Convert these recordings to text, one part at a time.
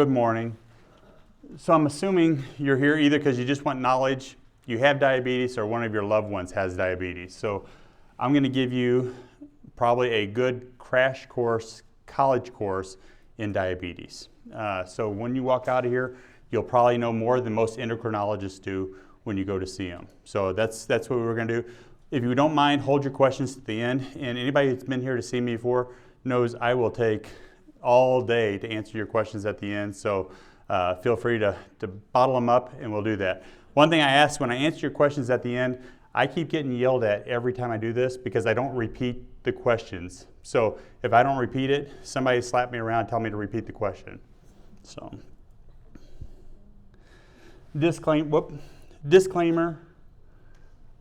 Good morning. So I'm assuming you're here either because you just want knowledge, you have diabetes, or one of your loved ones has diabetes. So I'm going to give you probably a good crash course, college course in diabetes. So when you walk out of here, you'll probably know more than most endocrinologists do when you go to see them. So that's what we're going to do. If you don't mind, hold your questions to the end. And anybody that's been here to see me before knows I will take all day to answer your questions at the end. So feel free to bottle them up and we'll do that. One thing I ask when I answer your questions at the end, I keep getting yelled at every time I do this because I don't repeat the questions. So if I don't repeat it, somebody slap me around and tell me to repeat the question. So disclaimer,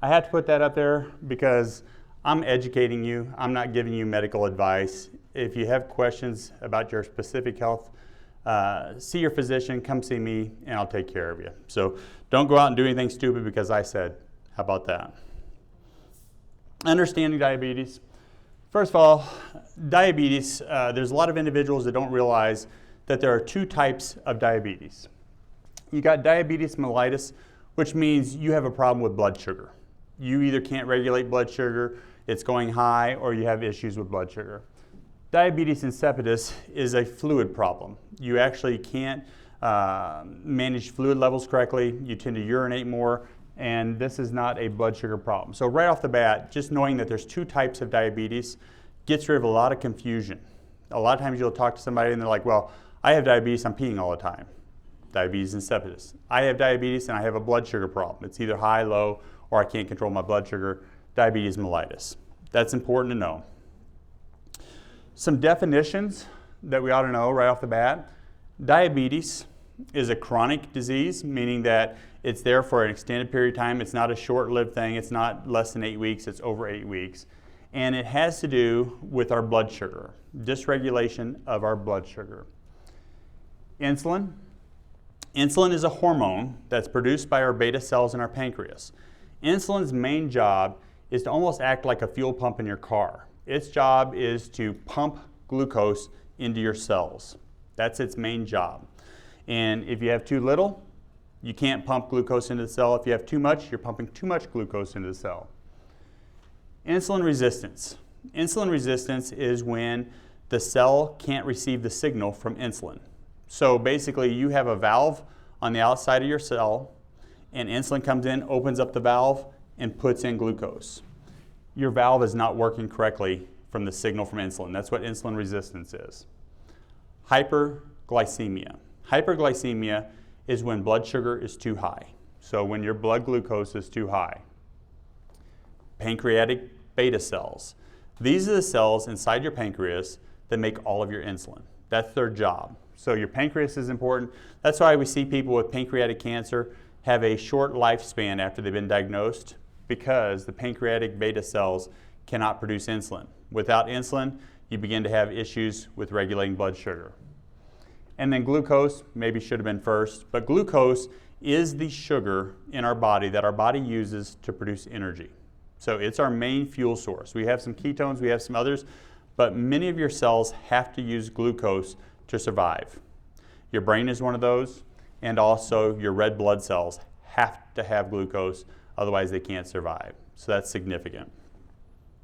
I had to put that up there because I'm educating you. I'm not giving you medical advice. If you have questions about your specific health, see your physician, come see me, and I'll take care of you. So don't go out and do anything stupid because I said. How about that? Understanding diabetes. First of all, diabetes, there's a lot of individuals that don't realize that there are two types of diabetes. You got diabetes mellitus, which means you have a problem with blood sugar. You either can't regulate blood sugar, it's going high, or you have issues with blood sugar. Diabetes insipidus is a fluid problem. You actually can't manage fluid levels correctly, you tend to urinate more, and this is not a blood sugar problem. So right off the bat, just knowing that there's two types of diabetes gets rid of a lot of confusion. A lot of times you'll talk to somebody and they're like, well, I have diabetes, I'm peeing all the time. Diabetes insipidus. I have diabetes and I have a blood sugar problem. It's either high, low, or I can't control my blood sugar. Diabetes mellitus. That's important to know. Some definitions that we ought to know right off the bat. Diabetes is a chronic disease, meaning that it's there for an extended period of time. It's not a short-lived thing. It's not less than 8 weeks. It's over 8 weeks. And it has to do with our blood sugar, dysregulation of our blood sugar. Insulin. Insulin is a hormone that's produced by our beta cells in our pancreas. Insulin's main job is to almost act like a fuel pump in your car. Its job is to pump glucose into your cells. That's its main job. And if you have too little, you can't pump glucose into the cell. If you have too much, you're pumping too much glucose into the cell. Insulin resistance. Insulin resistance is when the cell can't receive the signal from insulin. So basically, you have a valve on the outside of your cell, and insulin comes in, opens up the valve, and puts in glucose. Your valve is not working correctly from the signal from insulin. That's what insulin resistance is. Hyperglycemia. Hyperglycemia is when blood sugar is too high. So when your blood glucose is too high. Pancreatic beta cells. These are the cells inside your pancreas that make all of your insulin. That's their job. So your pancreas is important. That's why we see people with pancreatic cancer have a short lifespan after they've been diagnosed, because the pancreatic beta cells cannot produce insulin. Without insulin, you begin to have issues with regulating blood sugar. And then glucose, maybe should have been first, but glucose is the sugar in our body that our body uses to produce energy. So it's our main fuel source. We have some ketones, we have some others, but many of your cells have to use glucose to survive. Your brain is one of those, and also your red blood cells have to have glucose, otherwise they can't survive. So that's significant.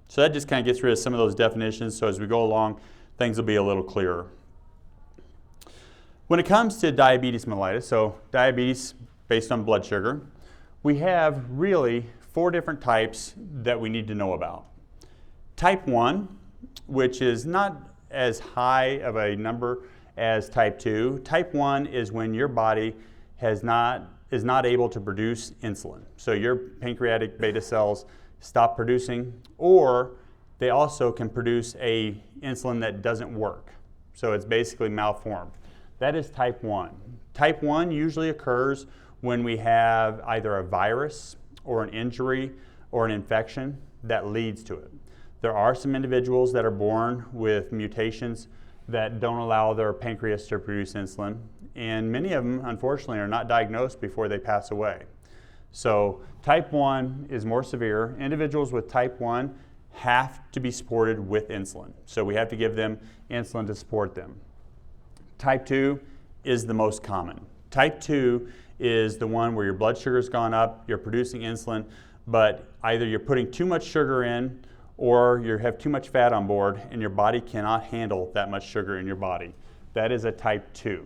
So that just kind of gets rid of some of those definitions, so as we go along, things will be a little clearer. When it comes to diabetes mellitus, so diabetes based on blood sugar, we have really 4 different types that we need to know about. Type 1, which is not as high of a number as type 2. Type 1 is when your body is not able to produce insulin. So your pancreatic beta cells stop producing, or they also can produce a insulin that doesn't work. So it's basically malformed. That is type 1. Type 1 usually occurs when we have either a virus or an injury or an infection that leads to it. There are some individuals that are born with mutations that don't allow their pancreas to produce insulin, and many of them, unfortunately, are not diagnosed before they pass away. So type 1 is more severe. Individuals with type 1 have to be supported with insulin. So we have to give them insulin to support them. Type 2, is the most common. Type 2 is the one where your blood sugar's gone up, you're producing insulin, but either you're putting too much sugar in or you have too much fat on board and your body cannot handle that much sugar in your body. That is a type 2.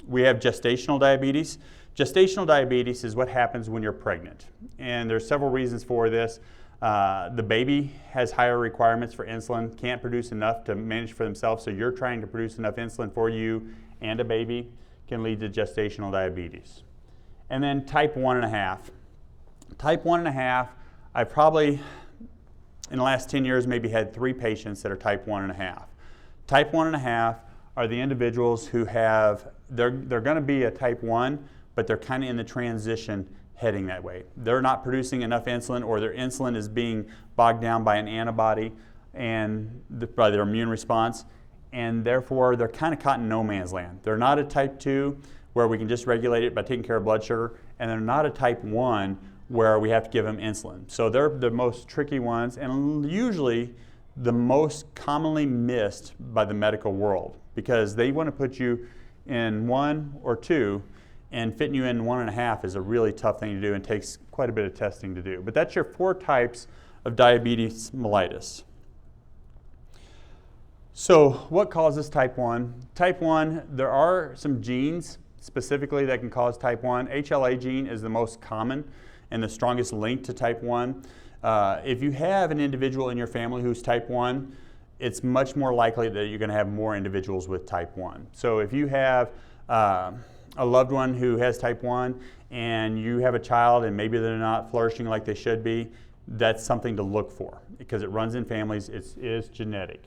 We have gestational diabetes. Gestational diabetes is what happens when you're pregnant. And there's several reasons for this. The baby has higher requirements for insulin, can't produce enough to manage for themselves, so you're trying to produce enough insulin for you and a baby can lead to gestational diabetes. And then type 1.5. Type 1.5, I probably, in the last 10 years, maybe had 3 patients that are type 1.5. Type 1.5 are the individuals who have, they're going to be a type 1, but they're kind of in the transition heading that way. They're not producing enough insulin, or their insulin is being bogged down by an antibody and by their immune response, and therefore they're kind of caught in no man's land. They're not a type 2 where we can just regulate it by taking care of blood sugar, and they're not a type 1 where we have to give them insulin. So they're the most tricky ones, and usually the most commonly missed by the medical world, because they want to put you in 1 or 2, and fitting you in 1.5 is a really tough thing to do and takes quite a bit of testing to do. But that's your 4 types of diabetes mellitus. So what causes type 1? Type 1, there are some genes specifically that can cause type 1. HLA gene is the most common and the strongest link to type 1. If you have an individual in your family who's type 1, it's much more likely that you're going to have more individuals with type 1. So if you have a loved one who has type 1 and you have a child and maybe they're not flourishing like they should be, that's something to look for because it runs in families. It is genetic.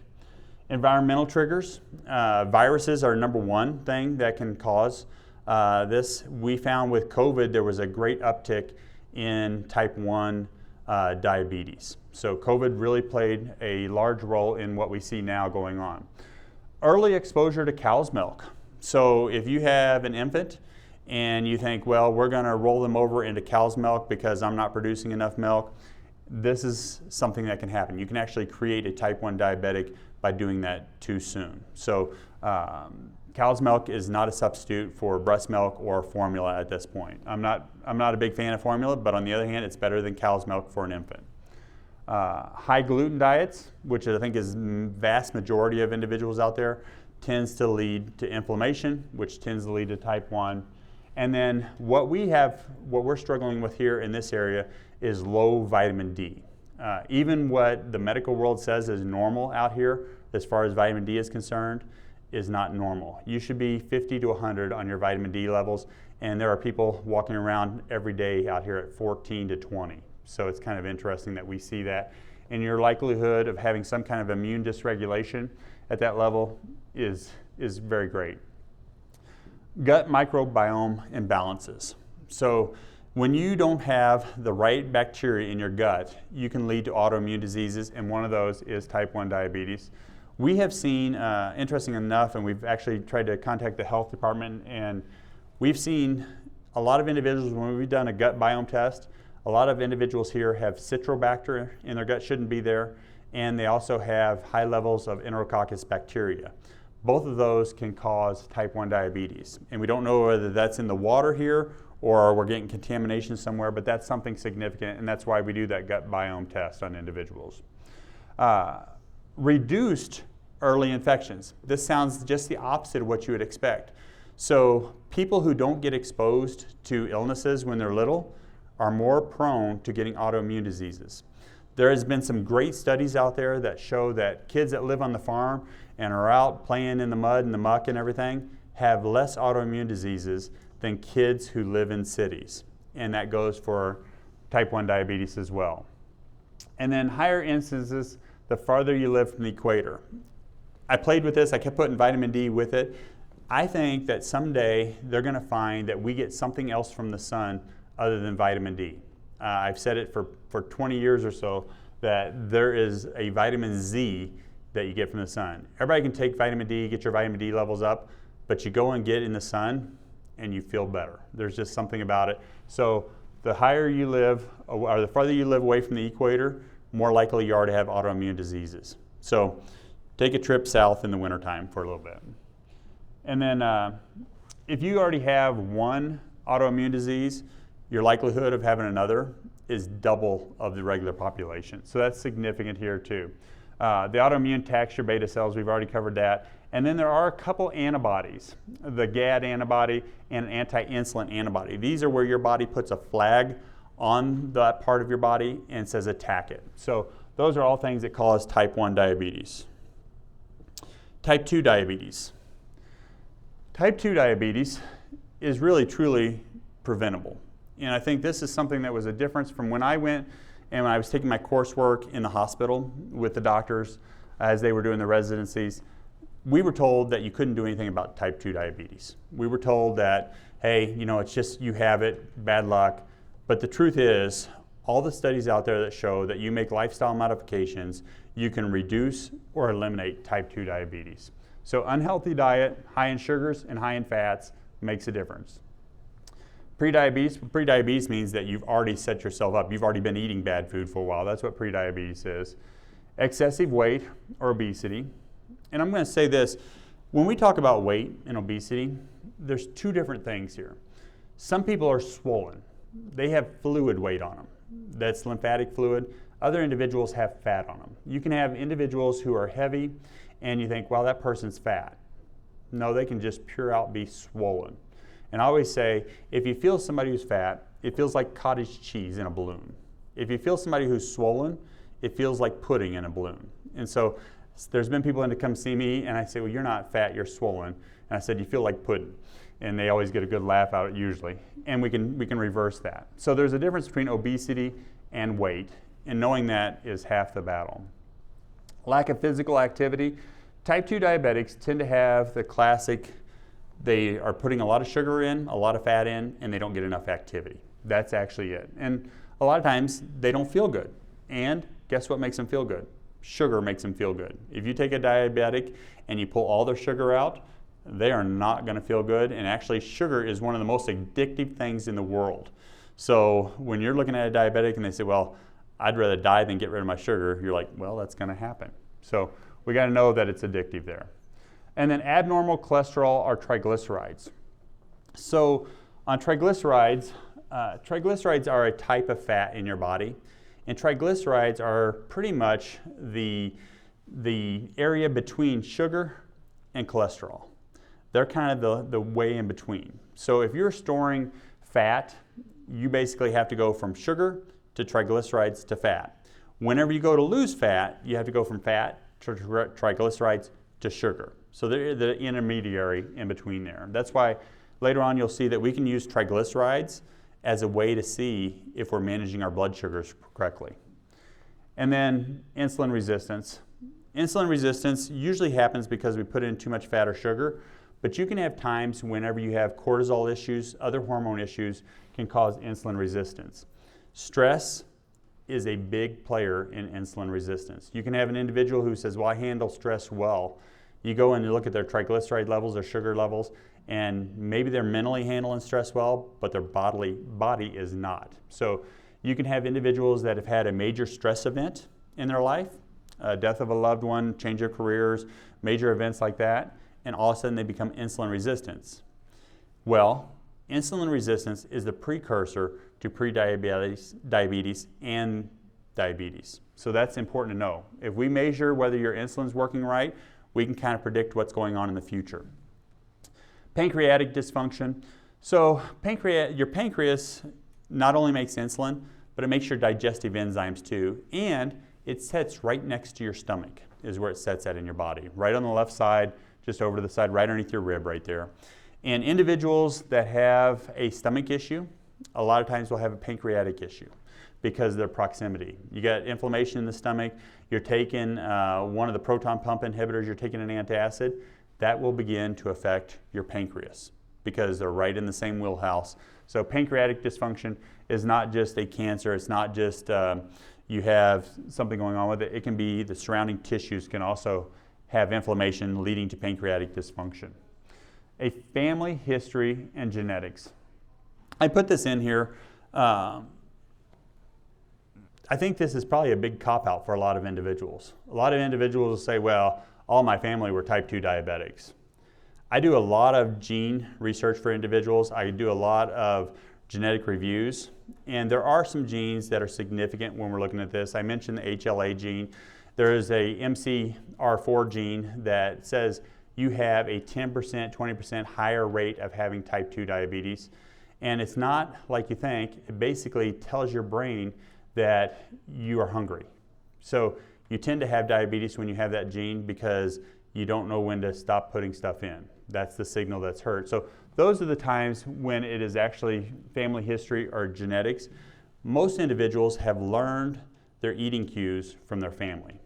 Environmental triggers. Viruses are number 1 thing that can cause this. We found with COVID there was a great uptick in type 1 diabetes. So COVID really played a large role in what we see now going on. Early exposure to cow's milk. So if you have an infant and you think, well, we're going to roll them over into cow's milk because I'm not producing enough milk, this is something that can happen. You can actually create a type 1 diabetic by doing that too soon. So cow's milk is not a substitute for breast milk or formula at this point. I'm not a big fan of formula, but on the other hand, it's better than cow's milk for an infant. High gluten diets, which I think is vast majority of individuals out there, tends to lead to inflammation, which tends to lead to type 1. And then what we're struggling with here in this area is low vitamin D. Even what the medical world says is normal out here as far as vitamin D is concerned is not normal. You should be 50 to 100 on your vitamin D levels, and there are people walking around every day out here at 14 to 20. So it's kind of interesting that we see that. And your likelihood of having some kind of immune dysregulation at that level is very great. Gut microbiome imbalances. So when you don't have the right bacteria in your gut, you can lead to autoimmune diseases, and one of those is type 1 diabetes. We have seen, interesting enough, and we've actually tried to contact the health department, and we've seen a lot of individuals, when we've done a gut biome test, a lot of individuals here have Citrobacter in their gut, shouldn't be there, and they also have high levels of Enterococcus bacteria. Both of those can cause type 1 diabetes. And we don't know whether that's in the water here or we're getting contamination somewhere, but that's something significant, and that's why we do that gut biome test on individuals. Reduced early infections. This sounds just the opposite of what you would expect. So people who don't get exposed to illnesses when they're little are more prone to getting autoimmune diseases. There has been some great studies out there that show that kids that live on the farm and are out playing in the mud and the muck and everything have less autoimmune diseases than kids who live in cities. And that goes for type 1 diabetes as well. And then higher instances the farther you live from the equator. I played with this, I kept putting vitamin D with it. I think that someday they're going to find that we get something else from the sun other than vitamin D. I've said it for 20 years or so that there is a vitamin Z that you get from the sun. Everybody can take vitamin D, get your vitamin D levels up, but you go and get in the sun and you feel better. There's just something about it. So the higher you live, or the farther you live away from the equator, more likely you are to have autoimmune diseases. So take a trip south in the wintertime for a little bit. And then if you already have one autoimmune disease, your likelihood of having another is double of the regular population. So that's significant here too. The autoimmune attacks your beta cells, we've already covered that. And then there are a couple antibodies, the GAD antibody and an anti-insulin antibody. These are where your body puts a flag on that part of your body and says attack it. So those are all things that cause type 1 diabetes. Type 2 diabetes. Type 2 diabetes is really truly preventable. And I think this is something that was a difference from when I went and when I was taking my coursework in the hospital with the doctors as they were doing the residencies. We were told that you couldn't do anything about type 2 diabetes. We were told that, hey, you know, it's just you have it, bad luck. But the truth is, all the studies out there that show that you make lifestyle modifications, you can reduce or eliminate type 2 diabetes. So unhealthy diet, high in sugars and high in fats, makes a difference. Prediabetes means that you've already set yourself up. You've already been eating bad food for a while. That's what prediabetes is. Excessive weight or obesity. And I'm going to say this, when we talk about weight and obesity, there's two different things here. Some people are swollen. They have fluid weight on them. That's lymphatic fluid. Other individuals have fat on them. You can have individuals who are heavy and you think, well, that person's fat. No, they can just pure out be swollen. And I always say, if you feel somebody who's fat, it feels like cottage cheese in a balloon. If you feel somebody who's swollen, it feels like pudding in a balloon. And so there's been people in to come see me and I say, well, you're not fat, you're swollen. And I said, you feel like pudding. And they always get a good laugh out of it usually. And we can reverse that. So there's a difference between obesity and weight, and knowing that is half the battle. Lack of physical activity. Type 2 diabetics tend to have the classic, they are putting a lot of sugar in, a lot of fat in, and they don't get enough activity. That's actually it. And a lot of times they don't feel good. And guess what makes them feel good? Sugar makes them feel good. If you take a diabetic and you pull all their sugar out, they are not going to feel good. And actually, sugar is one of the most addictive things in the world. So when you're looking at a diabetic and they say, well, I'd rather die than get rid of my sugar, you're like, well, that's going to happen. So we got to know that it's addictive there. And then abnormal cholesterol or triglycerides. So on triglycerides, triglycerides are a type of fat in your body. And triglycerides are pretty much the area between sugar and cholesterol. They're kind of the way in between. So if you're storing fat, you basically have to go from sugar to triglycerides to fat. Whenever you go to lose fat, you have to go from fat to triglycerides to sugar. So they're the intermediary in between there. That's why later on you'll see that we can use triglycerides as a way to see if we're managing our blood sugars correctly. And then insulin resistance. Insulin resistance usually happens because we put in too much fat or sugar, but you can have times whenever you have cortisol issues, other hormone issues can cause insulin resistance. Stress is a big player in insulin resistance. You can have an individual who says, well, I handle stress well. You go and you look at their triglyceride levels, their sugar levels, and maybe they're mentally handling stress well, but their body is not. So you can have individuals that have had a major stress event in their life, death of a loved one, change of careers, major events like that, and all of a sudden they become insulin resistant. Well, insulin resistance is the precursor to prediabetes and diabetes. So that's important to know. If we measure whether your insulin's working right, we can kind of predict what's going on in the future. Pancreatic dysfunction. So your pancreas not only makes insulin, but it makes your digestive enzymes too, and it sits right next to your stomach is where it sits at in your body, right on the left side, just over to the side, right underneath your rib right there. And individuals that have a stomach issue, a lot of times will have a pancreatic issue because of their proximity. You got inflammation in the stomach, you're taking one of the proton pump inhibitors, you're taking an antacid, that will begin to affect your pancreas because they're right in the same wheelhouse. So pancreatic dysfunction is not just a cancer, it's not just you have something going on with it. It can be the surrounding tissues can also have inflammation leading to pancreatic dysfunction. A family history and genetics. I put this in here. I think this is probably a big cop-out for a lot of individuals. A lot of individuals will say, well, all my family were type 2 diabetics. I do a lot of gene research for individuals. I do a lot of genetic reviews, and there are some genes that are significant when we're looking at this. I mentioned the HLA gene. There is a MCR4 gene that says you have a 10%, 20% higher rate of having type 2 diabetes. And it's not like you think. It basically tells your brain that you are hungry. So you tend to have diabetes when you have that gene because you don't know when to stop putting stuff in. That's the signal that's heard. So those are the times when it is actually family history or genetics. Most individuals have learned their eating cues from their family.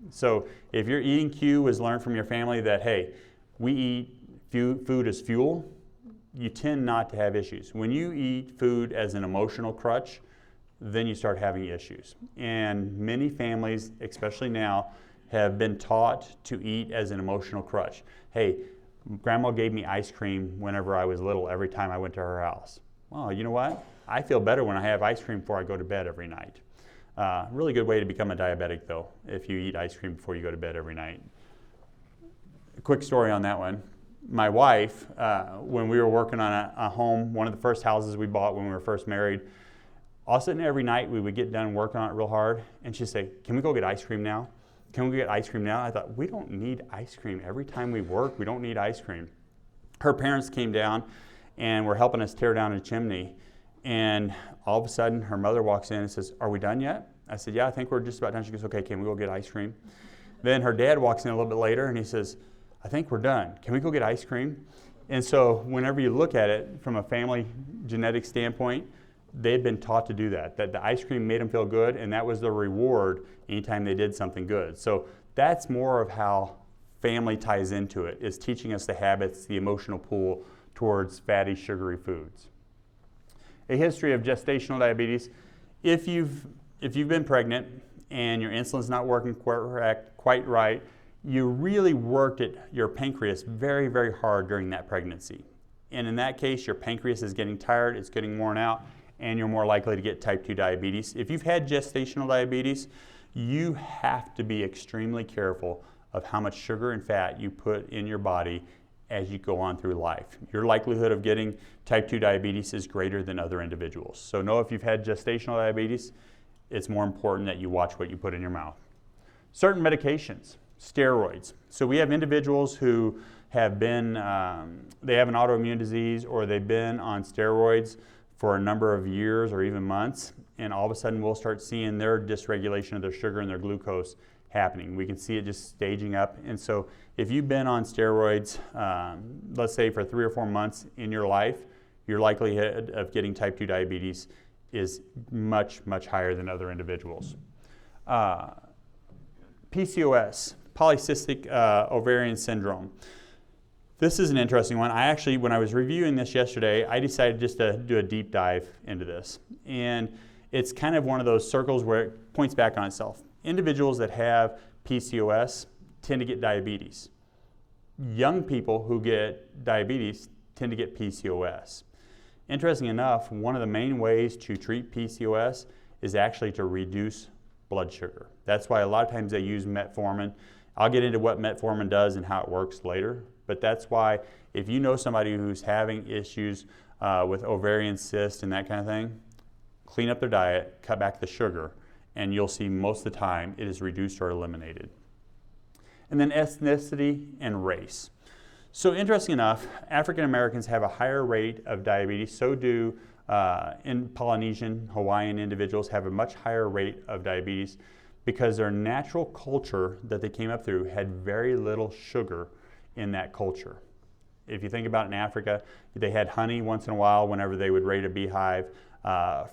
So if your eating cue was learned from your family that, hey, we eat food as fuel, you tend not to have issues. When you eat food as an emotional crutch, then you start having issues. And many families, especially now, have been taught to eat as an emotional crutch. Hey, Grandma gave me ice cream whenever I was little, every time I went to her house. Well, you know what? I feel better when I have ice cream before I go to bed every night. Really good way to become a diabetic, though, if you eat ice cream before you go to bed every night. A quick story on that one. My wife, when we were working on a home, one of the first houses we bought when we were first married, all of a sudden every night we would get done working on it real hard, and she'd say, can we go get ice cream now? Can we get ice cream now? I thought, we don't need ice cream. Every time we work, we don't need ice cream. Her parents came down and were helping us tear down a chimney, and all of a sudden her mother walks in and says, are we done yet? I said, yeah, I think we're just about done. She goes, okay, can we go get ice cream? Then her dad walks in a little bit later and he says, I think we're done. Can we go get ice cream? And so whenever you look at it from a family genetic standpoint, they've been taught to do that the ice cream made them feel good, and that was the reward anytime they did something good. So that's more of how family ties into it, is teaching us the habits, the emotional pull towards fatty, sugary foods. A history of gestational diabetes. If you've been pregnant and your insulin's not working quite right, you really worked at your pancreas very, very hard during that pregnancy. And in that case, your pancreas is getting tired, it's getting worn out, and you're more likely to get type 2 diabetes. If you've had gestational diabetes, you have to be extremely careful of how much sugar and fat you put in your body as you go on through life. Your likelihood of getting type 2 diabetes is greater than other individuals. So know if you've had gestational diabetes, it's more important that you watch what you put in your mouth. Certain medications, steroids. So we have individuals who have been, they have an autoimmune disease, or they've been on steroids for a number of years or even months, and all of a sudden we'll start seeing their dysregulation of their sugar and their glucose happening. We can see it just staging up. And so if you've been on steroids, let's say for 3 or 4 months in your life, your likelihood of getting type 2 diabetes is much, much higher than other individuals. PCOS, polycystic ovarian syndrome. This is an interesting one. I actually, when I was reviewing this yesterday, I decided just to do a deep dive into this. And it's kind of one of those circles where it points back on itself. Individuals that have PCOS tend to get diabetes. Young people who get diabetes tend to get PCOS. Interesting enough, one of the main ways to treat PCOS is actually to reduce blood sugar. That's why a lot of times they use metformin. I'll get into what metformin does and how it works later, but that's why if you know somebody who's having issues with ovarian cysts and that kind of thing, clean up their diet, cut back the sugar, and you'll see most of the time it is reduced or eliminated. And then ethnicity and race. So interesting enough, African Americans have a higher rate of diabetes. So do in Polynesian, Hawaiian individuals have a much higher rate of diabetes because their natural culture that they came up through had very little sugar in that culture. If you think about in Africa, they had honey once in a while whenever they would raid a beehive.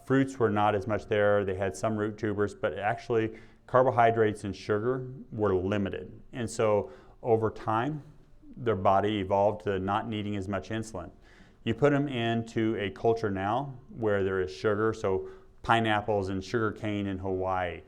Fruits were not as much there. They had some root tubers, but actually carbohydrates and sugar were limited. And so over time, their body evolved to not needing as much insulin. You put them into a culture now where there is sugar, so pineapples and sugar cane in Hawaii.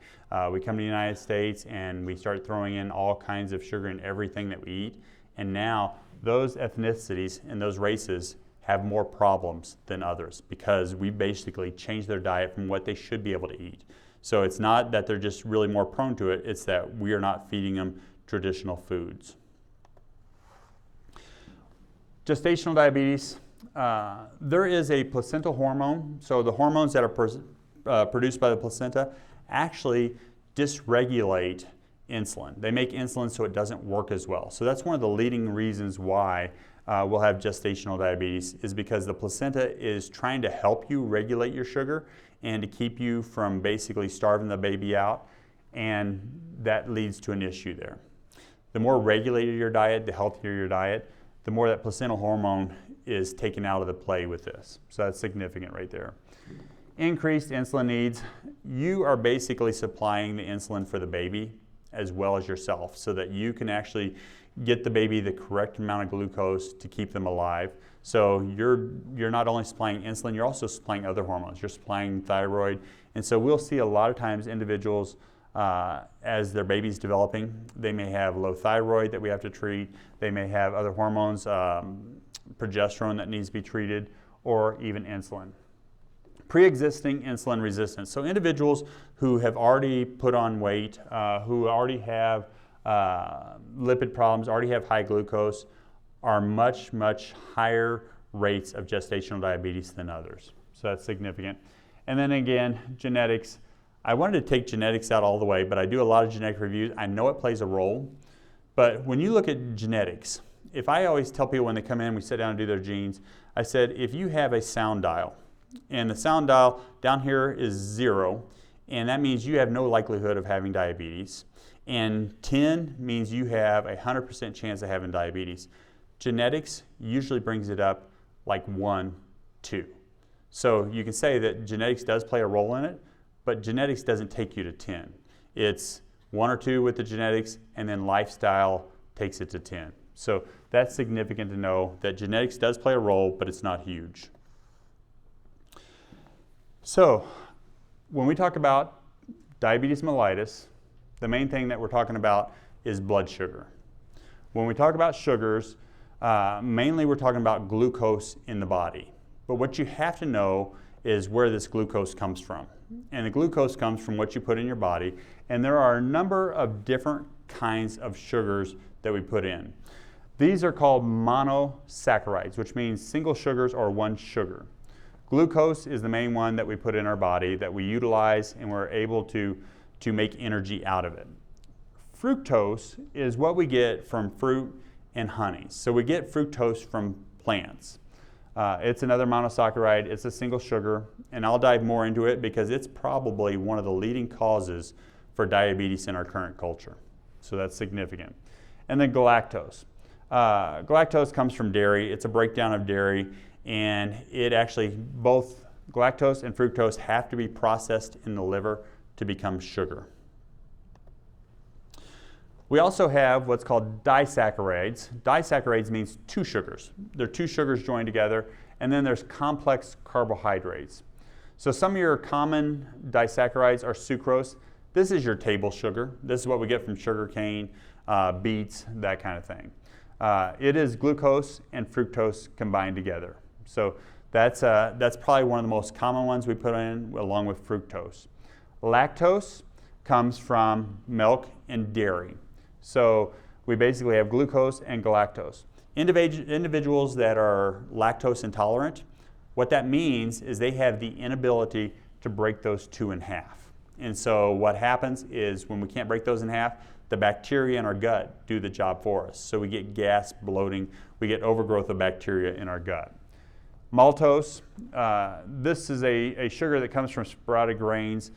We come to the United States and we start throwing in all kinds of sugar in everything that we eat. And now those ethnicities and those races have more problems than others because we basically changed their diet from what they should be able to eat. So it's not that they're just really more prone to it, it's that we are not feeding them traditional foods. Gestational diabetes, there is a placental hormone. So the hormones that are produced by the placenta actually dysregulate insulin. They make insulin so it doesn't work as well. So that's one of the leading reasons why we'll have gestational diabetes, is because the placenta is trying to help you regulate your sugar and to keep you from basically starving the baby out, and that leads to an issue there. The more regulated your diet, the healthier your diet, the more that placental hormone is taken out of the play with this. So that's significant right there. Increased insulin needs. You are basically supplying the insulin for the baby as well as yourself, so that you can actually get the baby the correct amount of glucose to keep them alive. So you're not only supplying insulin, you're also supplying other hormones. You're supplying thyroid. And so we'll see a lot of times individuals, as their baby's developing, they may have low thyroid that we have to treat. They may have other hormones, progesterone that needs to be treated, or even insulin. Pre-existing insulin resistance. So individuals who have already put on weight, who already have lipid problems, already have high glucose, are much, much higher rates of gestational diabetes than others. So that's significant. And then again, genetics. I wanted to take genetics out all the way, but I do a lot of genetic reviews. I know it plays a role, but when you look at genetics, if I always tell people when they come in, we sit down and do their genes, I said, if you have a sound dial, and the sound dial down here is 0, and that means you have no likelihood of having diabetes, and 10 means you have a 100% chance of having diabetes. Genetics usually brings it up like 1, 2. So you can say that genetics does play a role in it, but genetics doesn't take you to 10. It's 1 or 2 with the genetics, and then lifestyle takes it to 10. So that's significant to know that genetics does play a role, but it's not huge. So when we talk about diabetes mellitus, the main thing that we're talking about is blood sugar. When we talk about sugars, mainly we're talking about glucose in the body. But what you have to know is where this glucose comes from. And the glucose comes from what you put in your body. And there are a number of different kinds of sugars that we put in. These are called monosaccharides, which means single sugars or one sugar. Glucose is the main one that we put in our body that we utilize, and we're able to make energy out of it. Fructose is what we get from fruit and honey. So we get fructose from plants. It's another monosaccharide. It's a single sugar, and I'll dive more into it because it's probably one of the leading causes for diabetes in our current culture. So that's significant. And then galactose. Galactose comes from dairy. It's a breakdown of dairy, and it actually, both galactose and fructose have to be processed in the liver to become sugar. We also have what's called disaccharides. Disaccharides means 2 sugars. They're 2 sugars joined together, and then there's complex carbohydrates. So some of your common disaccharides are sucrose. This is your table sugar. This is what we get from sugar cane, beets, that kind of thing. It is glucose and fructose combined together. So that's probably one of the most common ones we put in, along with fructose. Lactose comes from milk and dairy. So we basically have glucose and galactose. Individuals that are lactose intolerant, what that means is they have the inability to break those 2 in half. And so what happens is when we can't break those in half, the bacteria in our gut do the job for us. So we get gas, bloating, we get overgrowth of bacteria in our gut. Maltose, this is a sugar that comes from sprouted grains.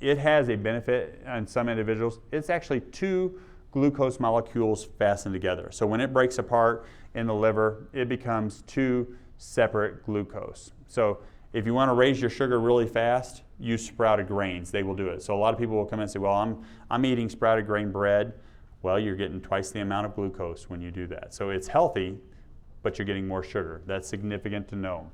It has a benefit in some individuals. It's actually 2 glucose molecules fastened together. So when it breaks apart in the liver, it becomes 2 separate glucose. So if you want to raise your sugar really fast, use sprouted grains. They will do it. So a lot of people will come in and say, well, I'm eating sprouted grain bread. Well, you're getting twice the amount of glucose when you do that. So it's healthy, but you're getting more sugar. That's significant to know.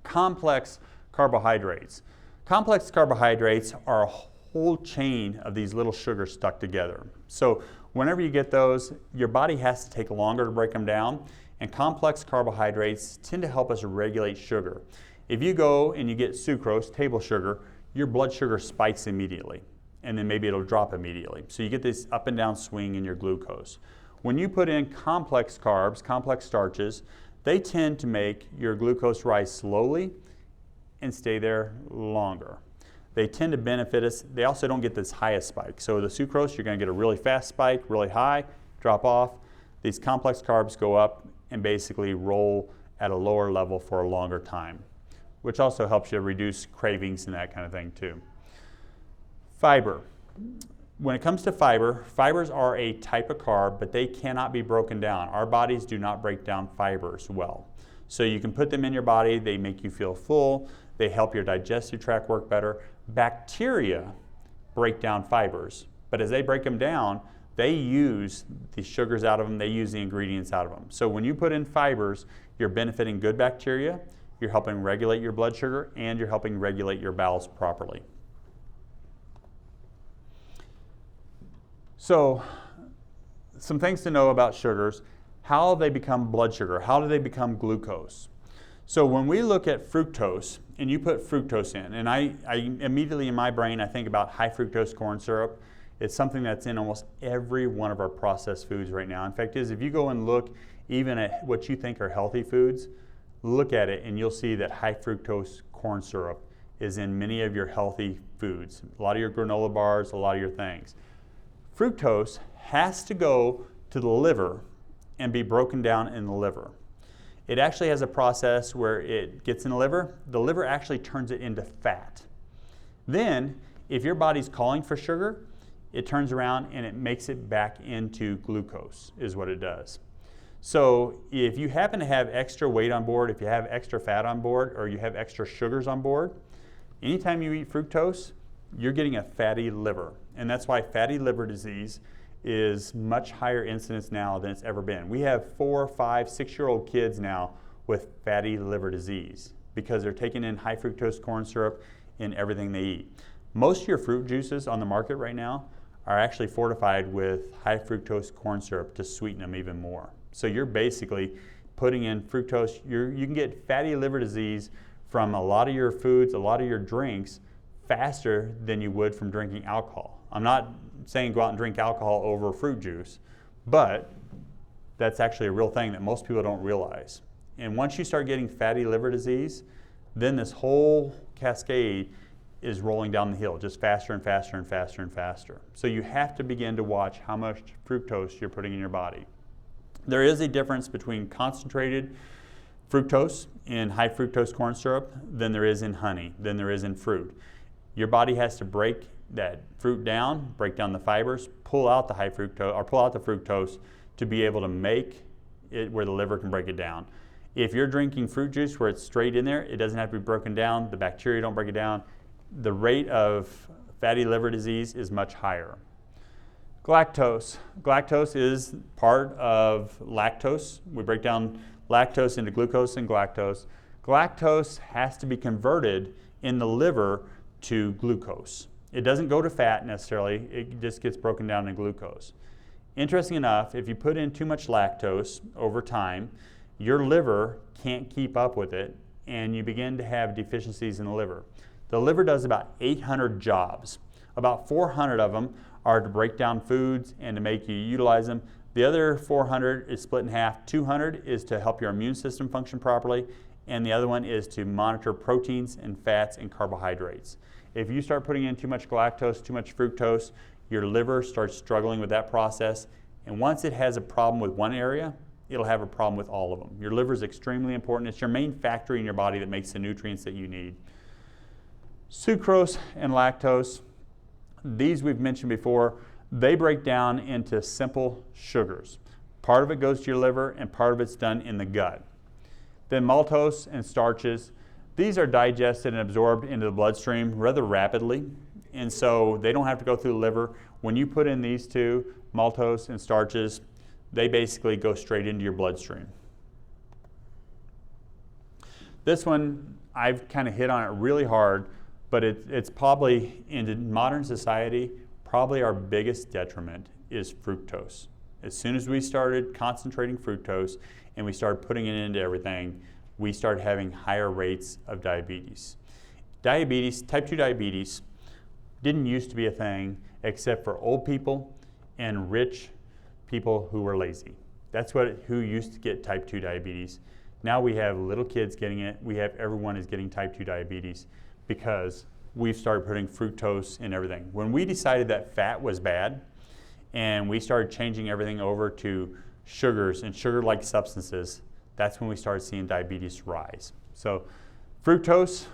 Complex carbohydrates. Complex carbohydrates are a whole chain of these little sugars stuck together. So whenever you get those, your body has to take longer to break them down, and complex carbohydrates tend to help us regulate sugar. If you go and you get sucrose, table sugar, your blood sugar spikes immediately, and then maybe it'll drop immediately. So you get this up and down swing in your glucose. When you put in complex carbs, complex starches, they tend to make your glucose rise slowly and stay there longer. They tend to benefit us. They also don't get this highest spike. So the sucrose, you're going to get a really fast spike, really high, drop off. These complex carbs go up and basically roll at a lower level for a longer time, which also helps you reduce cravings and that kind of thing too. Fiber. When it comes to fiber, fibers are a type of carb, but they cannot be broken down. Our bodies do not break down fibers well. So you can put them in your body, they make you feel full, they help your digestive tract work better. Bacteria break down fibers, but as they break them down, they use the sugars out of them, they use the ingredients out of them. So when you put in fibers, you're benefiting good bacteria, you're helping regulate your blood sugar, and you're helping regulate your bowels properly. So, some things to know about sugars. How they become blood sugar? How do they become glucose? So when we look at fructose, and you put fructose in, and I immediately in my brain I think about high fructose corn syrup. It's something that's in almost every one of our processed foods right now. In fact, if you go and look even at what you think are healthy foods, look at it and you'll see that high fructose corn syrup is in many of your healthy foods. A lot of your granola bars, a lot of your things. Fructose has to go to the liver and be broken down in the liver. It actually has a process where it gets in the liver actually turns it into fat. Then, if your body's calling for sugar, it turns around and it makes it back into glucose, is what it does. So if you happen to have extra weight on board, if you have extra fat on board, or you have extra sugars on board, anytime you eat fructose, you're getting a fatty liver. And that's why fatty liver disease is much higher incidence now than it's ever been. We have 4, 5, 6-year-old kids now with fatty liver disease because they're taking in high fructose corn syrup in everything they eat. Most of your fruit juices on the market right now are actually fortified with high fructose corn syrup to sweeten them even more. So you're basically putting in fructose. You can get fatty liver disease from a lot of your foods, a lot of your drinks, faster than you would from drinking alcohol. I'm not saying go out and drink alcohol over fruit juice, but that's actually a real thing that most people don't realize. And once you start getting fatty liver disease, then this whole cascade is rolling down the hill just faster and faster and faster and faster. So you have to begin to watch how much fructose you're putting in your body. There is a difference between concentrated fructose in high fructose corn syrup than there is in honey, than there is in fruit. Your body has to break that fruit down, break down the fibers, pull out the high fructose or pull out the fructose to be able to make it where the liver can break it down. If you're drinking fruit juice where it's straight in there, it doesn't have to be broken down, the bacteria don't break it down, the rate of fatty liver disease is much higher. Galactose. Galactose is part of lactose. We break down lactose into glucose and galactose. Galactose has to be converted in the liver to glucose. It doesn't go to fat necessarily, it just gets broken down to glucose. Interesting enough, if you put in too much lactose over time, your liver can't keep up with it and you begin to have deficiencies in the liver. The liver does about 800 jobs. About 400 of them are to break down foods and to make you utilize them. The other 400 is split in half. 200 is to help your immune system function properly, and the other one is to monitor proteins and fats and carbohydrates. If you start putting in too much galactose, too much fructose, your liver starts struggling with that process, and once it has a problem with one area, it'll have a problem with all of them. Your liver is extremely important. It's your main factory in your body that makes the nutrients that you need. Sucrose and lactose, these we've mentioned before, they break down into simple sugars. Part of it goes to your liver and part of it's done in the gut. Then maltose and starches, these are digested and absorbed into the bloodstream rather rapidly, and so they don't have to go through the liver. When you put in these two, maltose and starches, they basically go straight into your bloodstream. This one, I've kind of hit on it really hard, but it's probably, in modern society, probably our biggest detriment is fructose. As soon as we started concentrating fructose and we started putting it into everything, we started having higher rates of diabetes. Diabetes, type 2 diabetes, didn't used to be a thing except for old people and rich people who were lazy. That's who used to get type 2 diabetes. Now we have little kids getting it. We have everyone is getting type 2 diabetes because we've started putting fructose in everything. When we decided that fat was bad and we started changing everything over to sugars and sugar-like substances, that's when we started seeing diabetes rise. So fructose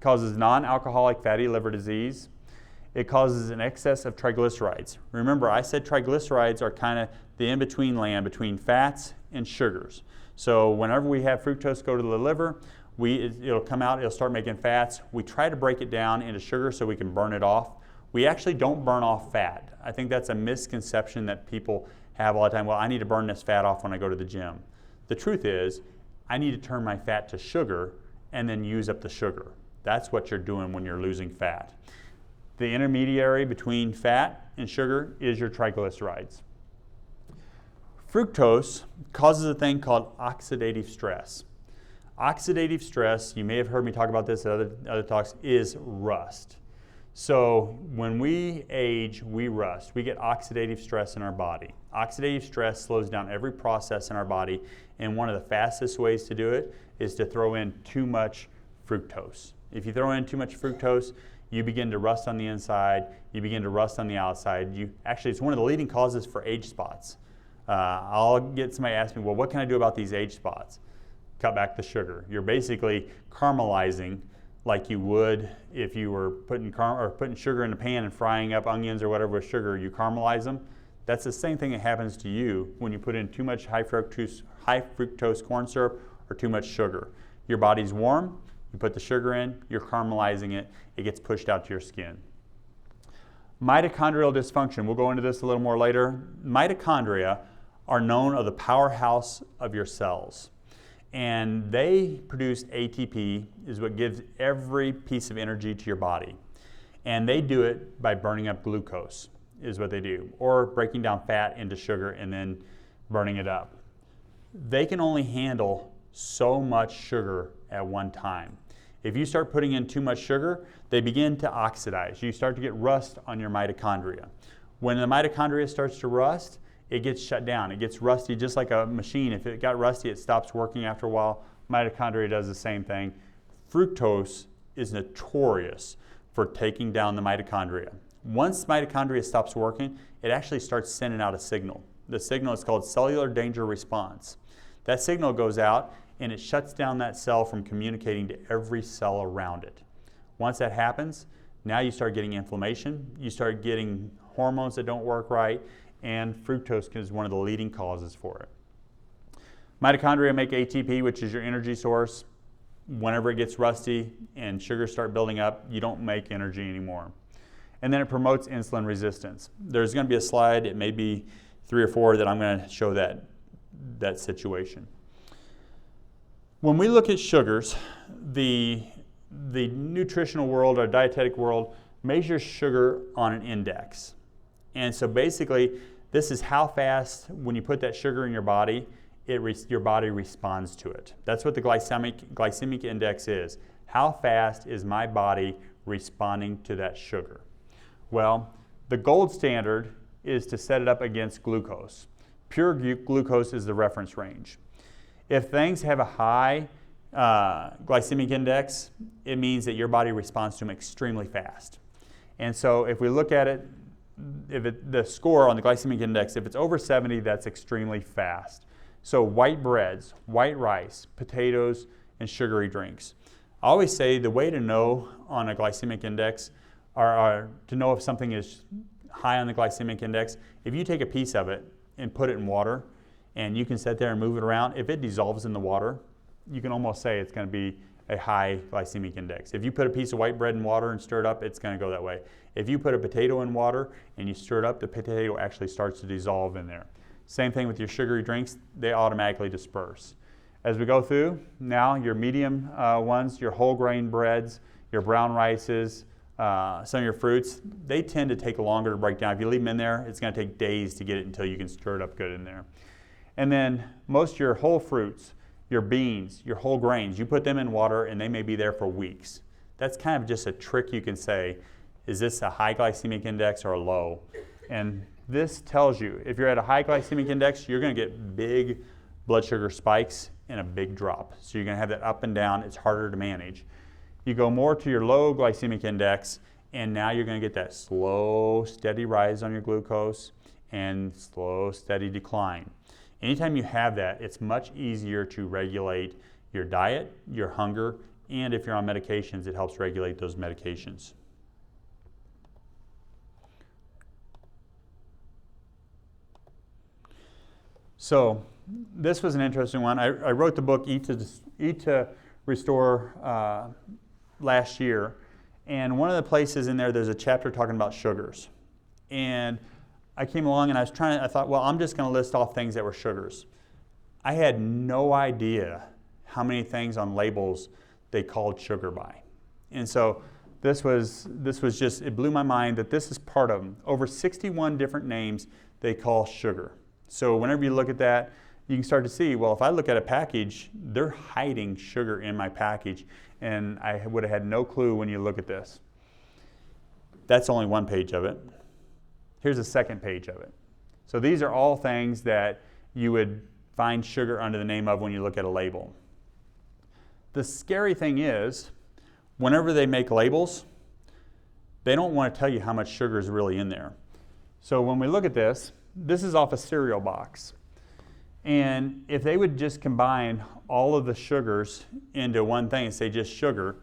causes non-alcoholic fatty liver disease. It causes an excess of triglycerides. Remember, I said triglycerides are kind of the in-between land between fats and sugars. So whenever we have fructose go to the liver, it'll come out, it'll start making fats. We try to break it down into sugar so we can burn it off. We actually don't burn off fat. I think that's a misconception that people have all the time. Well, I need to burn this fat off when I go to the gym. The truth is, I need to turn my fat to sugar and then use up the sugar. That's what you're doing when you're losing fat. The intermediary between fat and sugar is your triglycerides. Fructose causes a thing called oxidative stress. Oxidative stress, you may have heard me talk about this at other talks, is rust. So when we age, we rust. We get oxidative stress in our body. Oxidative stress slows down every process in our body, and one of the fastest ways to do it is to throw in too much fructose. If you throw in too much fructose, you begin to rust on the inside, you begin to rust on the outside. Actually, it's one of the leading causes for age spots. I'll get somebody ask me, well, what can I do about these age spots? Cut back the sugar. You're basically caramelizing like you would if you were putting sugar in a pan and frying up onions or whatever with sugar. You caramelize them. That's the same thing that happens to you when you put in too much high fructose corn syrup or too much sugar. Your body's warm. You put the sugar in, you're caramelizing it, it gets pushed out to your skin. Mitochondrial dysfunction, we'll go into this a little more later. Mitochondria are known as the powerhouse of your cells. And they produce ATP, is what gives every piece of energy to your body. And they do it by burning up glucose, is what they do, or breaking down fat into sugar and then burning it up. They can only handle so much sugar at one time. If you start putting in too much sugar, they begin to oxidize. You start to get rust on your mitochondria. When the mitochondria starts to rust, it gets shut down. It gets rusty just like a machine. If it got rusty, it stops working after a while. Mitochondria does the same thing. Fructose is notorious for taking down the mitochondria. Once mitochondria stops working, it actually starts sending out a signal. The signal is called cellular danger response. That signal goes out and it shuts down that cell from communicating to every cell around it. Once that happens, now you start getting inflammation, you start getting hormones that don't work right, and fructose is one of the leading causes for it. Mitochondria make ATP, which is your energy source. Whenever it gets rusty and sugars start building up, you don't make energy anymore. And then it promotes insulin resistance. There's going to be a slide, it may be 3 or 4, that I'm going to show that situation. When we look at sugars, the nutritional world or dietetic world measures sugar on an index. And so basically, this is how fast, when you put that sugar in your body, your body responds to it. That's what the glycemic index is. How fast is my body responding to that sugar? Well, the gold standard is to set it up against glucose. Pure glucose is the reference range. If things have a high glycemic index, it means that your body responds to them extremely fast. And so if we look at it, the score on the glycemic index, if it's over 70, that's extremely fast. So white breads, white rice, potatoes, and sugary drinks. I always say the way to know on a glycemic index, or to know if something is high on the glycemic index, if you take a piece of it and put it in water, and you can sit there and move it around, if it dissolves in the water, you can almost say it's going to be a high glycemic index. If you put a piece of white bread in water and stir it up, it's going to go that way. If you put a potato in water and you stir it up, the potato actually starts to dissolve in there. Same thing with your sugary drinks, they automatically disperse. As we go through, now your medium ones, your whole grain breads, your brown rices, some of your fruits, they tend to take longer to break down. If you leave them in there, it's going to take days to get it until you can stir it up good in there. And then most of your whole fruits, your beans, your whole grains, you put them in water and they may be there for weeks. That's kind of just a trick you can say, is this a high glycemic index or a low? And this tells you if you're at a high glycemic index, you're going to get big blood sugar spikes and a big drop. So you're going to have that up and down. It's harder to manage. You go more to your low glycemic index, and now you're going to get that slow, steady rise on your glucose and slow, steady decline. Anytime you have that, it's much easier to regulate your diet, your hunger, and if you're on medications, it helps regulate those medications. So this was an interesting one. I wrote the book Eat to Restore last year, and one of the places in there, there's a chapter talking about sugars. And I came along and I thought, well, I'm just going to list off things that were sugars. I had no idea how many things on labels they called sugar by. And so this was just, it blew my mind that this is part of them. Over 61 different names they call sugar. So whenever you look at that, you can start to see, well, if I look at a package, they're hiding sugar in my package, and I would have had no clue when you look at this. That's only one page of it. Here's a second page of it. So these are all things that you would find sugar under the name of when you look at a label. The scary thing is, whenever they make labels, they don't want to tell you how much sugar is really in there. So when we look at this, this is off a cereal box. And if they would just combine all of the sugars into one thing and say just sugar,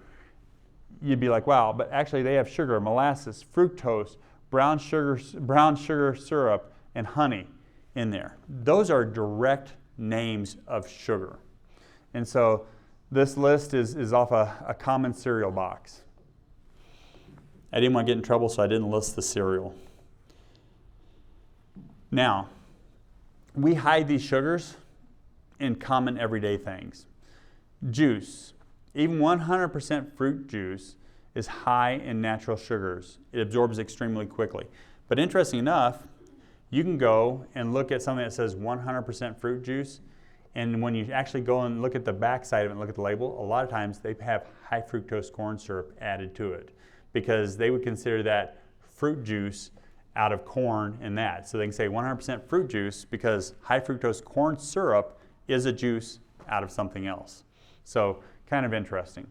you'd be like, wow, but actually they have sugar, molasses, fructose, brown sugar syrup, and honey in there. Those are direct names of sugar. And so this list is off a common cereal box. I didn't want to get in trouble, so I didn't list the cereal. Now, we hide these sugars in common everyday things. Juice, even 100% fruit juice is high in natural sugars. It absorbs extremely quickly. But interesting enough, you can go and look at something that says 100% fruit juice, and when you actually go and look at the back side of it and look at the label, a lot of times they have high fructose corn syrup added to it because they would consider that fruit juice out of corn and that. So they can say 100% fruit juice because high fructose corn syrup is a juice out of something else. So kind of interesting.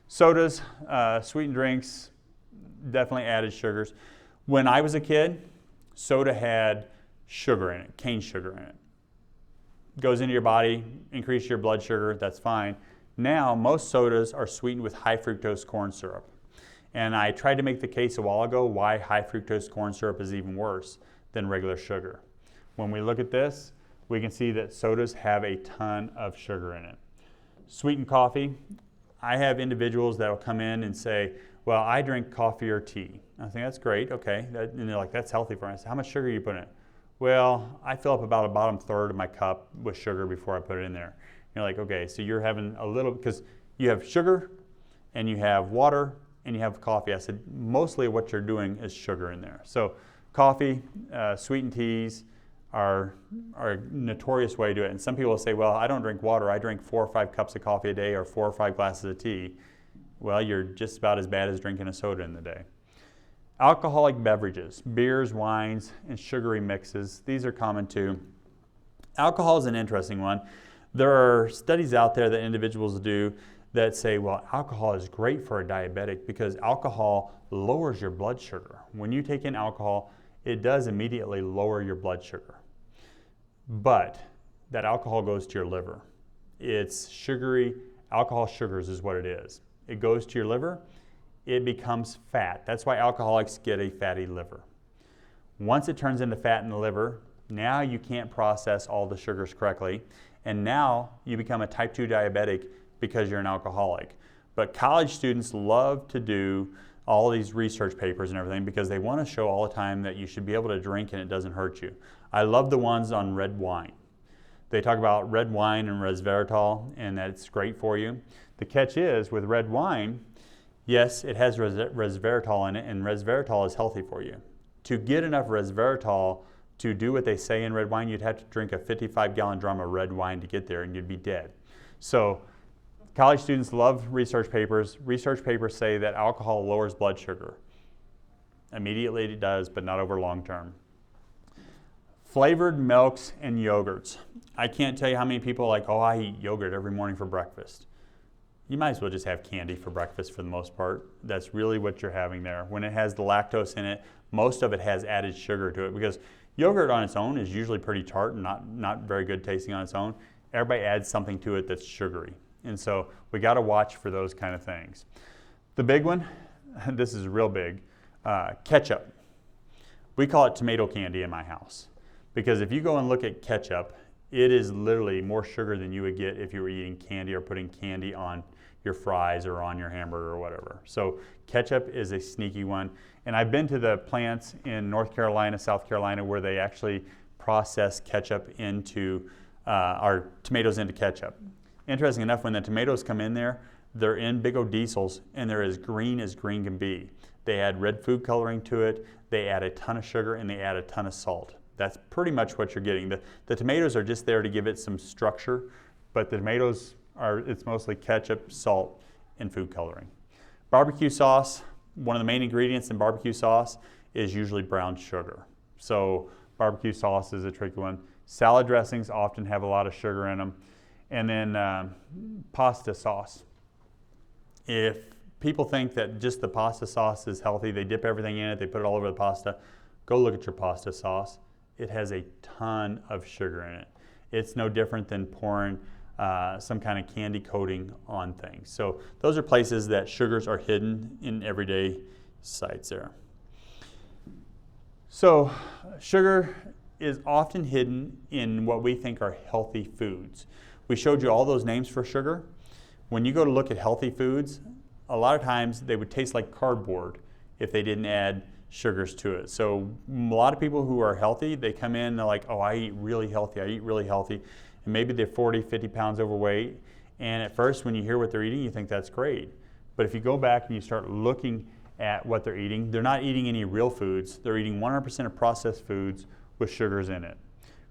Sodas, sweetened drinks, definitely added sugars. When I was a kid, soda had sugar in it, cane sugar in it. Goes into your body, increase your blood sugar, that's fine. Now, most sodas are sweetened with high fructose corn syrup. And I tried to make the case a while ago why high fructose corn syrup is even worse than regular sugar. When we look at this, we can see that sodas have a ton of sugar in it. Sweetened coffee, I have individuals that will come in and say, well, I drink coffee or tea. I think that's great, okay. And they're like, that's healthy for us. How much sugar are you putting in it? Well, I fill up about a bottom third of my cup with sugar before I put it in there. You're like, okay, so you're having a little, because you have sugar and you have water and you have coffee. I said, mostly what you're doing is sugar in there. So coffee, sweetened teas are a notorious way to do it. And some people will say, well, I don't drink water. I drink 4 or 5 cups of coffee a day or 4 or 5 glasses of tea. Well, you're just about as bad as drinking a soda in the day. Alcoholic beverages, beers, wines, and sugary mixes. These are common too. Alcohol is an interesting one. There are studies out there that individuals do that say, well, alcohol is great for a diabetic because alcohol lowers your blood sugar. When you take in alcohol, it does immediately lower your blood sugar. But that alcohol goes to your liver. It's sugary, alcohol sugars is what it is. It goes to your liver, it becomes fat. That's why alcoholics get a fatty liver. Once it turns into fat in the liver, now you can't process all the sugars correctly, and now you become a type 2 diabetic because you're an alcoholic. But college students love to do all these research papers and everything because they want to show all the time that you should be able to drink and it doesn't hurt you. I love the ones on red wine. They talk about red wine and resveratrol and that it's great for you. The catch is with red wine, yes, it has resveratrol in it, and resveratrol is healthy for you. To get enough resveratrol to do what they say in red wine, you'd have to drink a 55-gallon drum of red wine to get there, and you'd be dead. So college students love research papers. Research papers say that alcohol lowers blood sugar. Immediately it does, but not over long term. Flavored milks and yogurts. I can't tell you how many people are like, oh, I eat yogurt every morning for breakfast. You might as well just have candy for breakfast for the most part. That's really what you're having there. When it has the lactose in it, most of it has added sugar to it, because yogurt on its own is usually pretty tart and not very good tasting on its own. Everybody adds something to it that's sugary. And so we got to watch for those kind of things. The big one, this is real big, ketchup. We call it tomato candy in my house, because if you go and look at ketchup, it is literally more sugar than you would get if you were eating candy or putting candy on your fries or on your hamburger or whatever. So ketchup is a sneaky one. And I've been to the plants in North Carolina, South Carolina, where they actually process ketchup into, our tomatoes into ketchup. Interesting enough, when the tomatoes come in there, they're in big old diesels and they're as green can be. They add red food coloring to it, they add a ton of sugar, and they add a ton of salt. That's pretty much what you're getting. The tomatoes are just there to give it some structure, but the tomatoes it's mostly ketchup, salt, and food coloring. Barbecue sauce, one of the main ingredients in barbecue sauce is usually brown sugar. So barbecue sauce is a tricky one. Salad dressings often have a lot of sugar in them. And then pasta sauce. If people think that just the pasta sauce is healthy, they dip everything in it, they put it all over the pasta, go look at your pasta sauce. It has a ton of sugar in it. It's no different than pouring some kind of candy coating on things. So those are places that sugars are hidden in everyday sites there. So sugar is often hidden in what we think are healthy foods. We showed you all those names for sugar. When you go to look at healthy foods, a lot of times they would taste like cardboard if they didn't add sugars to it. So a lot of people who are healthy, they come in and they're like, oh, I eat really healthy. And maybe they're 40, 50 pounds overweight. And at first, when you hear what they're eating, you think that's great. But if you go back and you start looking at what they're eating, they're not eating any real foods. They're eating 100% of processed foods with sugars in it.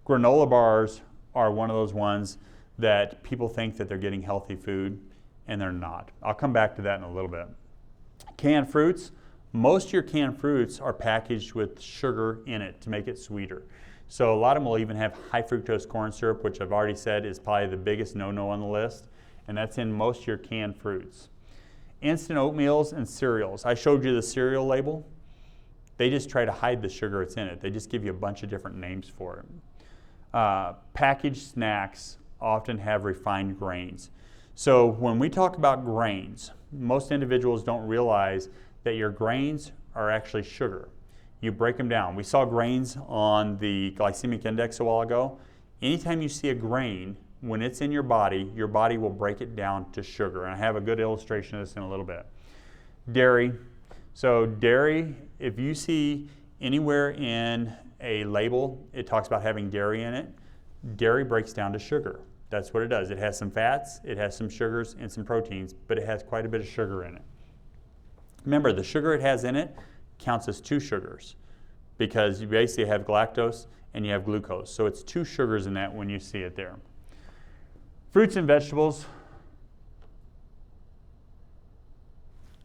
Granola bars are one of those ones that people think that they're getting healthy food, and they're not. I'll come back to that in a little bit. Canned fruits. Most of your canned fruits are packaged with sugar in it to make it sweeter. So a lot of them will even have high fructose corn syrup, which I've already said is probably the biggest no-no on the list, and that's in most of your canned fruits. Instant oatmeals and cereals. I showed you the cereal label. They just try to hide the sugar that's in it. They just give you a bunch of different names for it. Packaged snacks often have refined grains. So when we talk about grains, most individuals don't realize that your grains are actually sugar. You break them down. We saw grains on the glycemic index a while ago. Anytime you see a grain, when it's in your body will break it down to sugar. And I have a good illustration of this in a little bit. Dairy. So dairy, if you see anywhere in a label, it talks about having dairy in it, dairy breaks down to sugar. That's what it does. It has some fats, it has some sugars and some proteins, but it has quite a bit of sugar in it. Remember, the sugar it has in it counts as two sugars, because you basically have galactose and you have glucose. So it's two sugars in that when you see it there. Fruits and vegetables.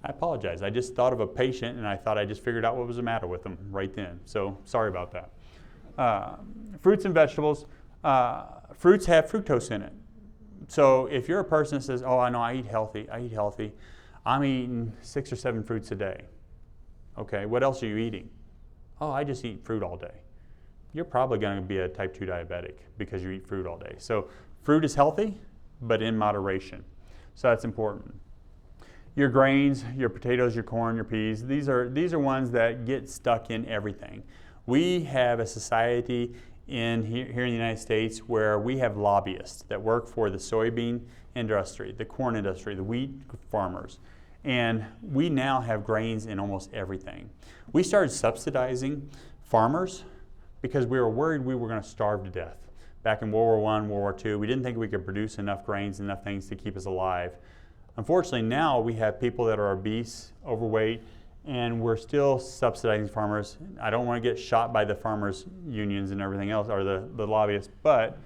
I apologize. I just thought of a patient and I thought I just figured out what was the matter with them right then. So sorry about that. Fruits and vegetables. Fruits have fructose in it. So if you're a person that says, oh, I know I eat healthy, I'm eating 6 or 7 fruits a day. Okay, what else are you eating? Oh, I just eat fruit all day. You're probably going to be a type 2 diabetic because you eat fruit all day. So fruit is healthy, but in moderation. So that's important. Your grains, your potatoes, your corn, your peas, these are ones that get stuck in everything. We have a society here in the United States where we have lobbyists that work for the soybean industry, the corn industry, the wheat farmers. And we now have grains in almost everything. We started subsidizing farmers because we were worried we were going to starve to death. Back in World War I, World War II, we didn't think we could produce enough grains, enough things to keep us alive. Unfortunately, now we have people that are obese, overweight, and we're still subsidizing farmers. I don't want to get shot by the farmers' unions and everything else, or the lobbyists, but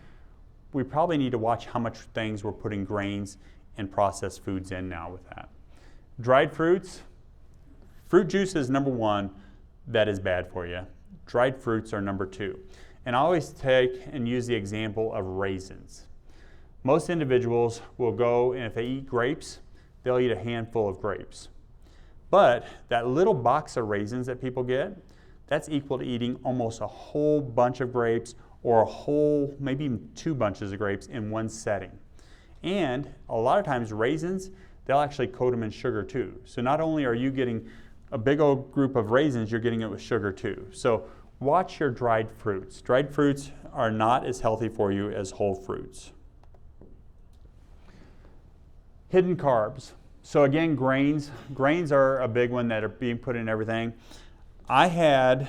we probably need to watch how much things we're putting grains and processed foods in now with that. Dried fruits. Fruit juice is number 1 that is bad for you. Dried fruits are number 2. And I always take and use the example of raisins. Most individuals will go, and if they eat grapes, they'll eat a handful of grapes. But that little box of raisins that people get, that's equal to eating almost a whole bunch of grapes, or a whole, maybe even 2 bunches of grapes in one setting. And a lot of times raisins, they'll actually coat them in sugar too. So not only are you getting a big old group of raisins, you're getting it with sugar too. So watch your dried fruits. Dried fruits are not as healthy for you as whole fruits. Hidden carbs. So again, grains. Grains are a big one that are being put in everything. I had,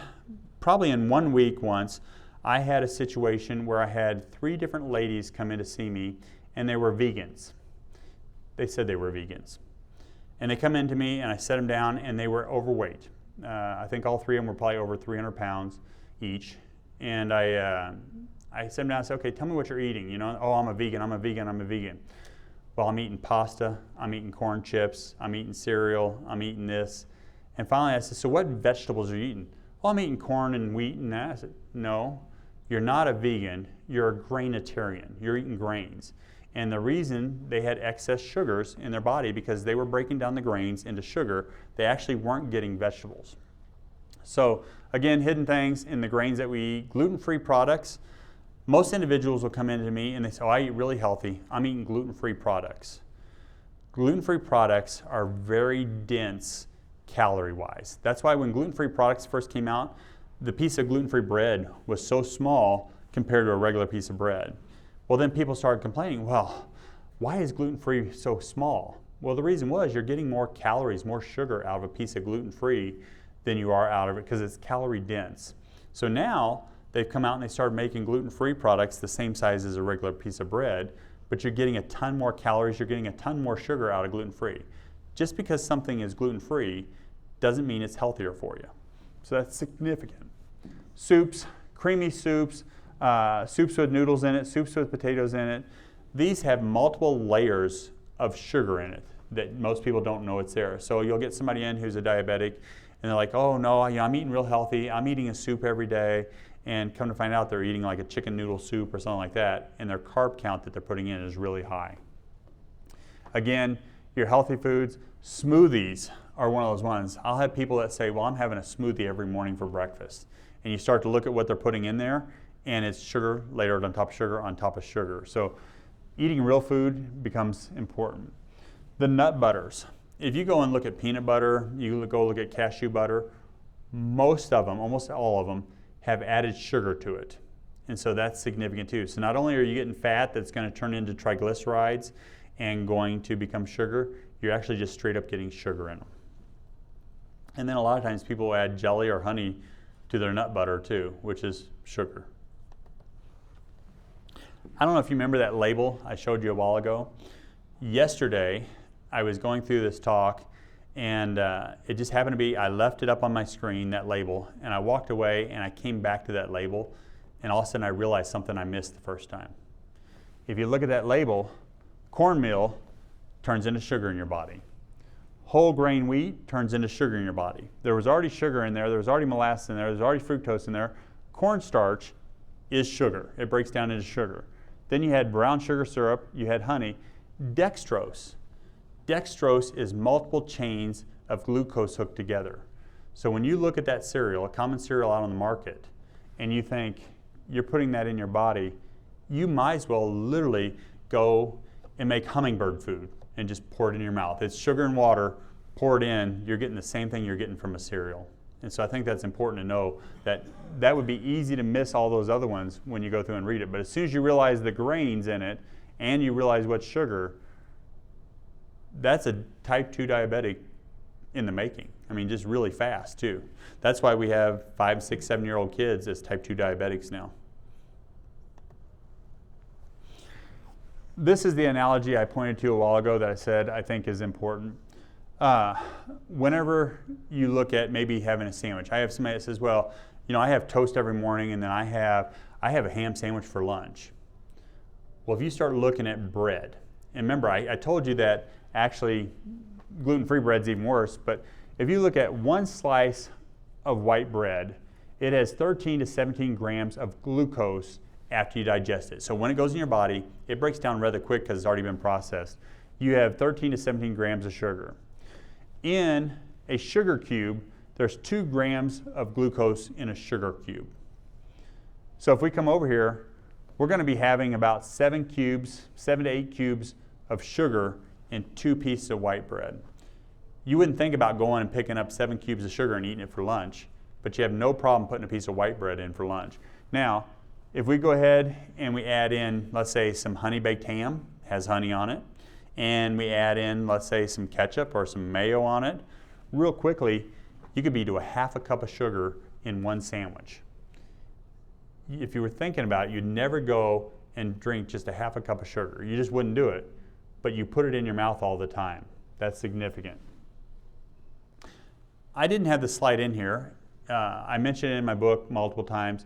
probably in 1 week once, I had a situation where I had 3 different ladies come in to see me, and they were vegans. They said they were vegans. And they come in to me, and I set them down, and they were overweight. I think all 3 of them were probably over 300 pounds each. And I set them down and said, okay, tell me what you're eating. You know, oh, I'm a vegan, I'm a vegan, I'm a vegan. Well, I'm eating pasta, I'm eating corn chips, I'm eating cereal, I'm eating this. And finally I said, so what vegetables are you eating? Well, I'm eating corn and wheat and that. I said, no, you're not a vegan, you're a grainitarian. You're eating grains. And the reason they had excess sugars in their body, because they were breaking down the grains into sugar, they actually weren't getting vegetables. So again, hidden things in the grains that we eat. Gluten-free products. Most individuals will come into me and they say, oh, I eat really healthy, I'm eating gluten-free products. Gluten-free products are very dense calorie-wise. That's why when gluten-free products first came out, the piece of gluten-free bread was so small compared to a regular piece of bread. Well, then people started complaining, well, why is gluten-free so small? Well, the reason was you're getting more calories, more sugar out of a piece of gluten-free than you are out of it because it's calorie dense. So now they've come out and they started making gluten-free products the same size as a regular piece of bread, but you're getting a ton more calories, you're getting a ton more sugar out of gluten-free. Just because something is gluten-free doesn't mean it's healthier for you. So that's significant. Soups, creamy soups, soups with noodles in it, soups with potatoes in it. These have multiple layers of sugar in it that most people don't know it's there. So you'll get somebody in who's a diabetic and they're like, oh no, I'm eating real healthy, I'm eating a soup every day, and come to find out they're eating like a chicken noodle soup or something like that, and their carb count that they're putting in is really high. Again, your healthy foods, smoothies are one of those ones. I'll have people that say, well, I'm having a smoothie every morning for breakfast. And you start to look at what they're putting in there, and it's sugar layered on top of sugar on top of sugar. So eating real food becomes important. The nut butters. If you go and look at peanut butter, you go look at cashew butter, most of them, almost all of them, have added sugar to it. And so that's significant too. So not only are you getting fat that's going to turn into triglycerides and going to become sugar, you're actually just straight up getting sugar in them. And then a lot of times people will add jelly or honey to their nut butter too, which is sugar. I don't know if you remember that label I showed you a while ago. Yesterday, I was going through this talk, and it just happened to be, I left it up on my screen, that label, and I walked away and I came back to that label, and all of a sudden I realized something I missed the first time. If you look at that label, cornmeal turns into sugar in your body. Whole grain wheat turns into sugar in your body. There was already sugar in there was already molasses in there was already fructose in there. Cornstarch is sugar. It breaks down into sugar. Then you had brown sugar syrup, you had honey. Dextrose. Dextrose is multiple chains of glucose hooked together. So when you look at that cereal, a common cereal out on the market, and you think you're putting that in your body, you might as well literally go and make hummingbird food and just pour it in your mouth. It's sugar and water, pour it in, you're getting the same thing you're getting from a cereal. And so I think that's important to know that that would be easy to miss all those other ones when you go through and read it. But as soon as you realize the grains in it and you realize what's sugar, that's a type 2 diabetic in the making. I mean, just really fast too. That's why we have 5, 6, 7-year-old kids as type 2 diabetics now. This is the analogy I pointed to a while ago that I said I think is important. Whenever you look at maybe having a sandwich, I have somebody that says, well, you know, I have toast every morning and then I have a ham sandwich for lunch. Well, if you start looking at bread, and remember I told you that actually gluten-free bread's even worse, but if you look at one slice of white bread it has 13 to 17 grams of glucose after you digest it. So when it goes in your body, it breaks down rather quick because it's already been processed. You have 13 to 17 grams of sugar. In a sugar cube, there's 2 grams of glucose in a sugar cube. So if we come over here, we're going to be having about 7 to 8 cubes of sugar in 2 pieces of white bread. You wouldn't think about going and picking up 7 cubes of sugar and eating it for lunch, but you have no problem putting a piece of white bread in for lunch. Now, if we go ahead and we add in, let's say, some honey baked ham, has honey on it, and we add in, let's say, some ketchup or some mayo on it, real quickly, you could be to a half a cup of sugar in one sandwich. If you were thinking about it, you'd never go and drink just a half a cup of sugar. You just wouldn't do it, but you put it in your mouth all the time. That's significant. I didn't have the slide in here. I mentioned it in my book multiple times.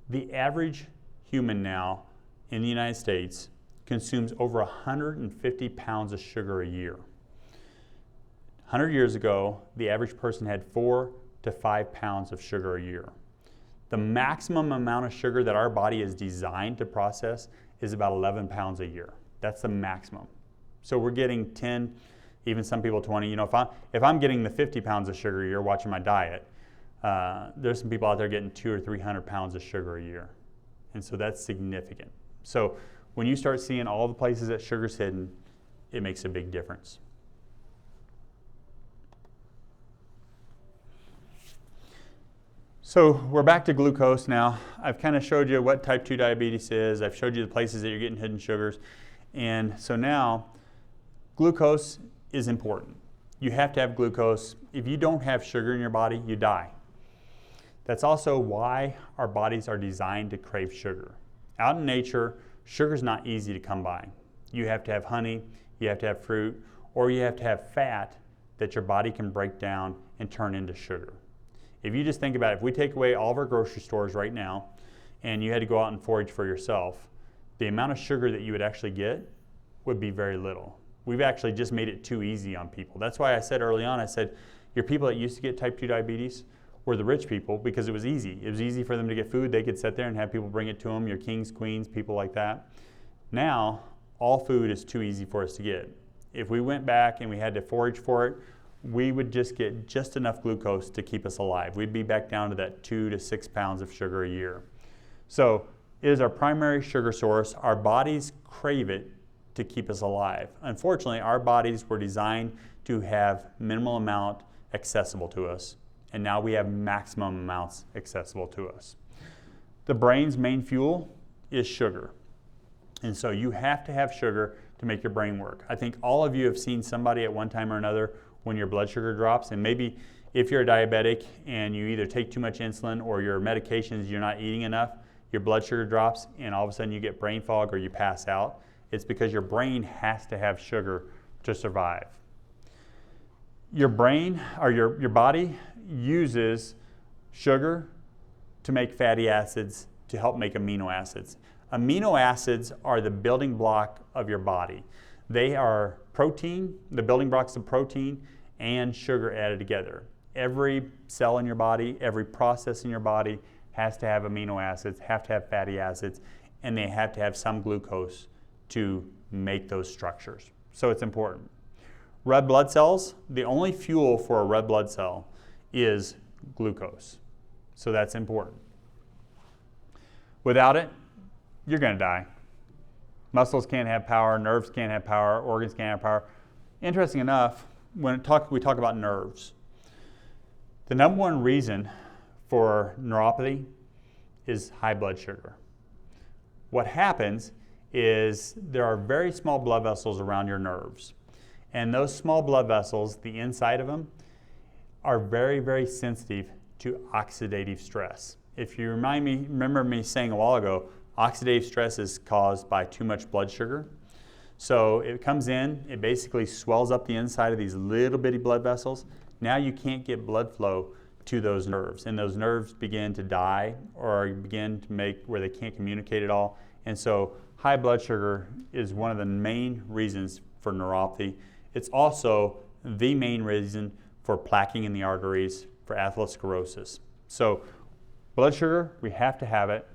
The average human now in the United States consumes over 150 pounds of sugar a year. 100 years ago, the average person had 4 to 5 pounds of sugar a year. The maximum amount of sugar that our body is designed to process is about 11 pounds a year. That's the maximum. So we're getting 10, even some people 20. You know, if I'm getting the 50 pounds of sugar a year watching my diet, there's some people out there getting 200 or 300 pounds of sugar a year. And so that's significant. So when you start seeing all the places that sugar's hidden, it makes a big difference. So we're back to glucose now. I've kind of showed you what type 2 diabetes is. I've showed you the places that you're getting hidden sugars. And so now, glucose is important. You have to have glucose. If you don't have sugar in your body, you die. That's also why our bodies are designed to crave sugar. Out in nature, sugar is not easy to come by. You have to have honey, you have to have fruit, or you have to have fat that your body can break down and turn into sugar. If you just think about it, if we take away all of our grocery stores right now and you had to go out and forage for yourself, the amount of sugar that you would actually get would be very little. We've actually just made it too easy on people. That's why I said early on, I said, your people that used to get type 2 diabetes were the rich people because it was easy. It was easy for them to get food. They could sit there and have people bring it to them, your kings, queens, people like that. Now, all food is too easy for us to get. If we went back and we had to forage for it, we would just get just enough glucose to keep us alive. We'd be back down to that 2 to 6 pounds of sugar a year. So it is our primary sugar source. Our bodies crave it to keep us alive. Unfortunately, our bodies were designed to have minimal amount accessible to us, and now we have maximum amounts accessible to us. The brain's main fuel is sugar, and so you have to have sugar to make your brain work. I think all of you have seen somebody at one time or another when your blood sugar drops, and maybe if you're a diabetic and you either take too much insulin or your medications you're not eating enough, your blood sugar drops and all of a sudden you get brain fog or you pass out. It's because your brain has to have sugar to survive. Your brain or your body uses sugar to make fatty acids to help make amino acids. Amino acids are the building block of your body. They are protein, the building blocks of protein, and sugar added together. Every cell in your body, every process in your body has to have amino acids, have to have fatty acids, and they have to have some glucose to make those structures. So it's important. Red blood cells, the only fuel for a red blood cell is glucose. So that's important. Without it, you're going to die. Muscles can't have power, nerves can't have power, organs can't have power. Interesting enough, when we talk about nerves, the number one reason for neuropathy is high blood sugar. What happens is there are very small blood vessels around your nerves. And those small blood vessels, the inside of them, are very, very sensitive to oxidative stress. If you remember me saying a while ago, oxidative stress is caused by too much blood sugar. So it comes in, it basically swells up the inside of these little bitty blood vessels. Now you can't get blood flow to those nerves, and those nerves begin to die or begin to make where they can't communicate at all. And so high blood sugar is one of the main reasons for neuropathy. It's also the main reason for plaquing in the arteries, for atherosclerosis. So Blood sugar, we have to have it.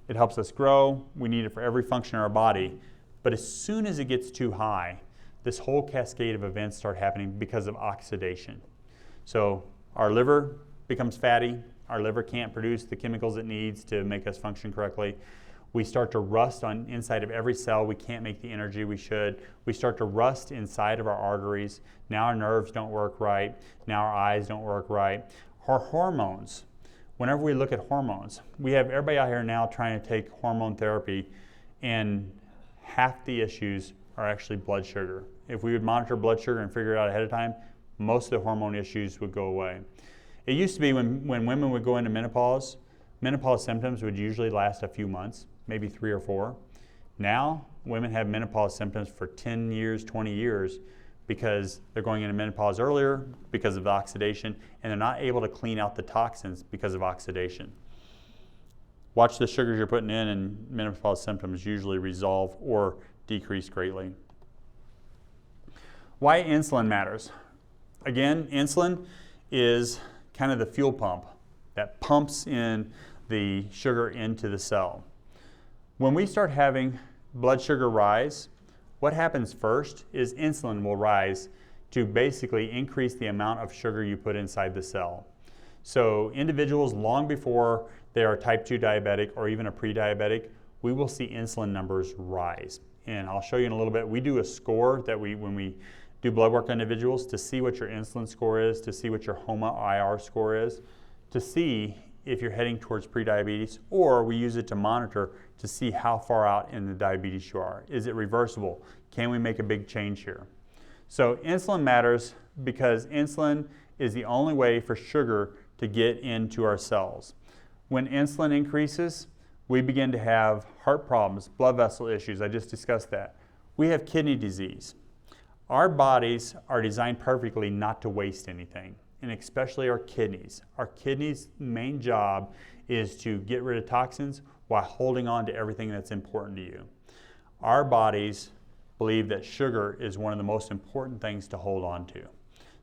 It helps us grow. We need it for every function in our body. But as soon as it gets too high, this whole cascade of events start happening because of oxidation. So our liver becomes fatty. Our liver can't produce the chemicals it needs to make us function correctly. We start to rust on inside of every cell. We can't make the energy we should. We start to rust inside of our arteries. Now our nerves don't work right. Now our eyes don't work right. Our hormones. Whenever we look at hormones, we have everybody out here now trying to take hormone therapy, and half the issues are actually blood sugar. If we would monitor blood sugar and figure it out ahead of time, most of the hormone issues would go away. It used to be when women would go into menopause symptoms would usually last a few months, maybe 3 or 4. Now, women have menopause symptoms for 10 years, 20 years, because they're going into menopause earlier because of the oxidation, and they're not able to clean out the toxins because of oxidation. Watch the sugars you're putting in, and menopause symptoms usually resolve or decrease greatly. Why insulin matters. Again, insulin is kind of the fuel pump that pumps in the sugar into the cell. When we start having blood sugar rise, what happens first is insulin will rise to basically increase the amount of sugar you put inside the cell. So individuals long before they are type 2 diabetic or even a pre-diabetic, we will see insulin numbers rise. And I'll show you in a little bit. We do a score that when we do blood work on individuals to see what your insulin score is, to see what your Thoma IR score is, to see if you're heading towards prediabetes, or we use it to monitor to see how far out in the diabetes you are. Is it reversible? Can we make a big change here? So insulin matters because insulin is the only way for sugar to get into our cells. When insulin increases, we begin to have heart problems, blood vessel issues. I just discussed that. We have kidney disease. Our bodies are designed perfectly not to waste anything, and especially our kidneys. Our kidneys' main job is to get rid of toxins while holding on to everything that's important to you. Our bodies believe that sugar is one of the most important things to hold on to.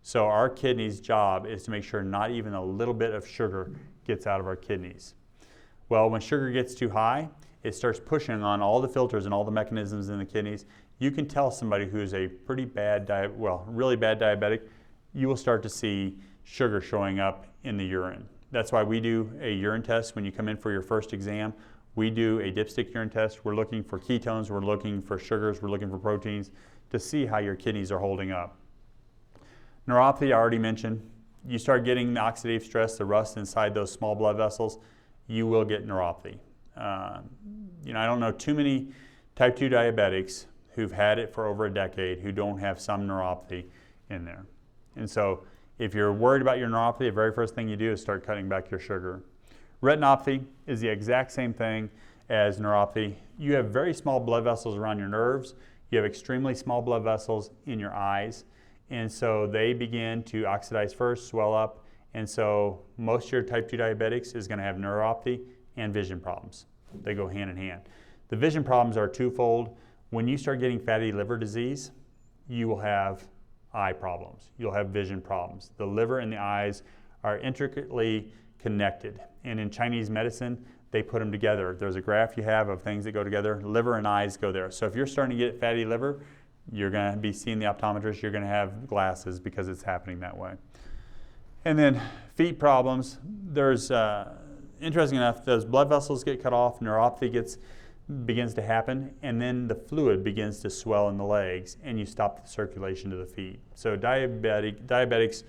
So our kidneys' job is to make sure not even a little bit of sugar gets out of our kidneys. Well, when sugar gets too high, it starts pushing on all the filters and all the mechanisms in the kidneys. You can tell somebody who's a pretty bad, really bad diabetic, you will start to see sugar showing up in the urine. That's why we do a urine test when you come in for your first exam. We do a dipstick urine test. We're looking for ketones, we're looking for sugars, we're looking for proteins to see how your kidneys are holding up. Neuropathy, I already mentioned. You start getting the oxidative stress, the rust inside those small blood vessels, you will get neuropathy. I don't know too many type 2 diabetics who've had it for over a decade who don't have some neuropathy in there. And so if you're worried about your neuropathy, the very first thing you do is start cutting back your sugar. Retinopathy is the exact same thing as neuropathy. You have very small blood vessels around your nerves. You have extremely small blood vessels in your eyes. And so they begin to oxidize first, swell up. And so most of your type 2 diabetics is going to have neuropathy and vision problems. They go hand in hand. The vision problems are twofold. When you start getting fatty liver disease, you will have eye problems. You'll have vision problems. The liver and the eyes are intricately connected. And in Chinese medicine, they put them together. There's a graph you have of things that go together. Liver and eyes go there. So if you're starting to get fatty liver, you're going to be seeing the optometrist. You're going to have glasses because it's happening that way. And then feet problems. There's, interesting enough, those blood vessels get cut off, neuropathy begins to happen, and then the fluid begins to swell in the legs, and you stop the circulation to the feet. So diabetics,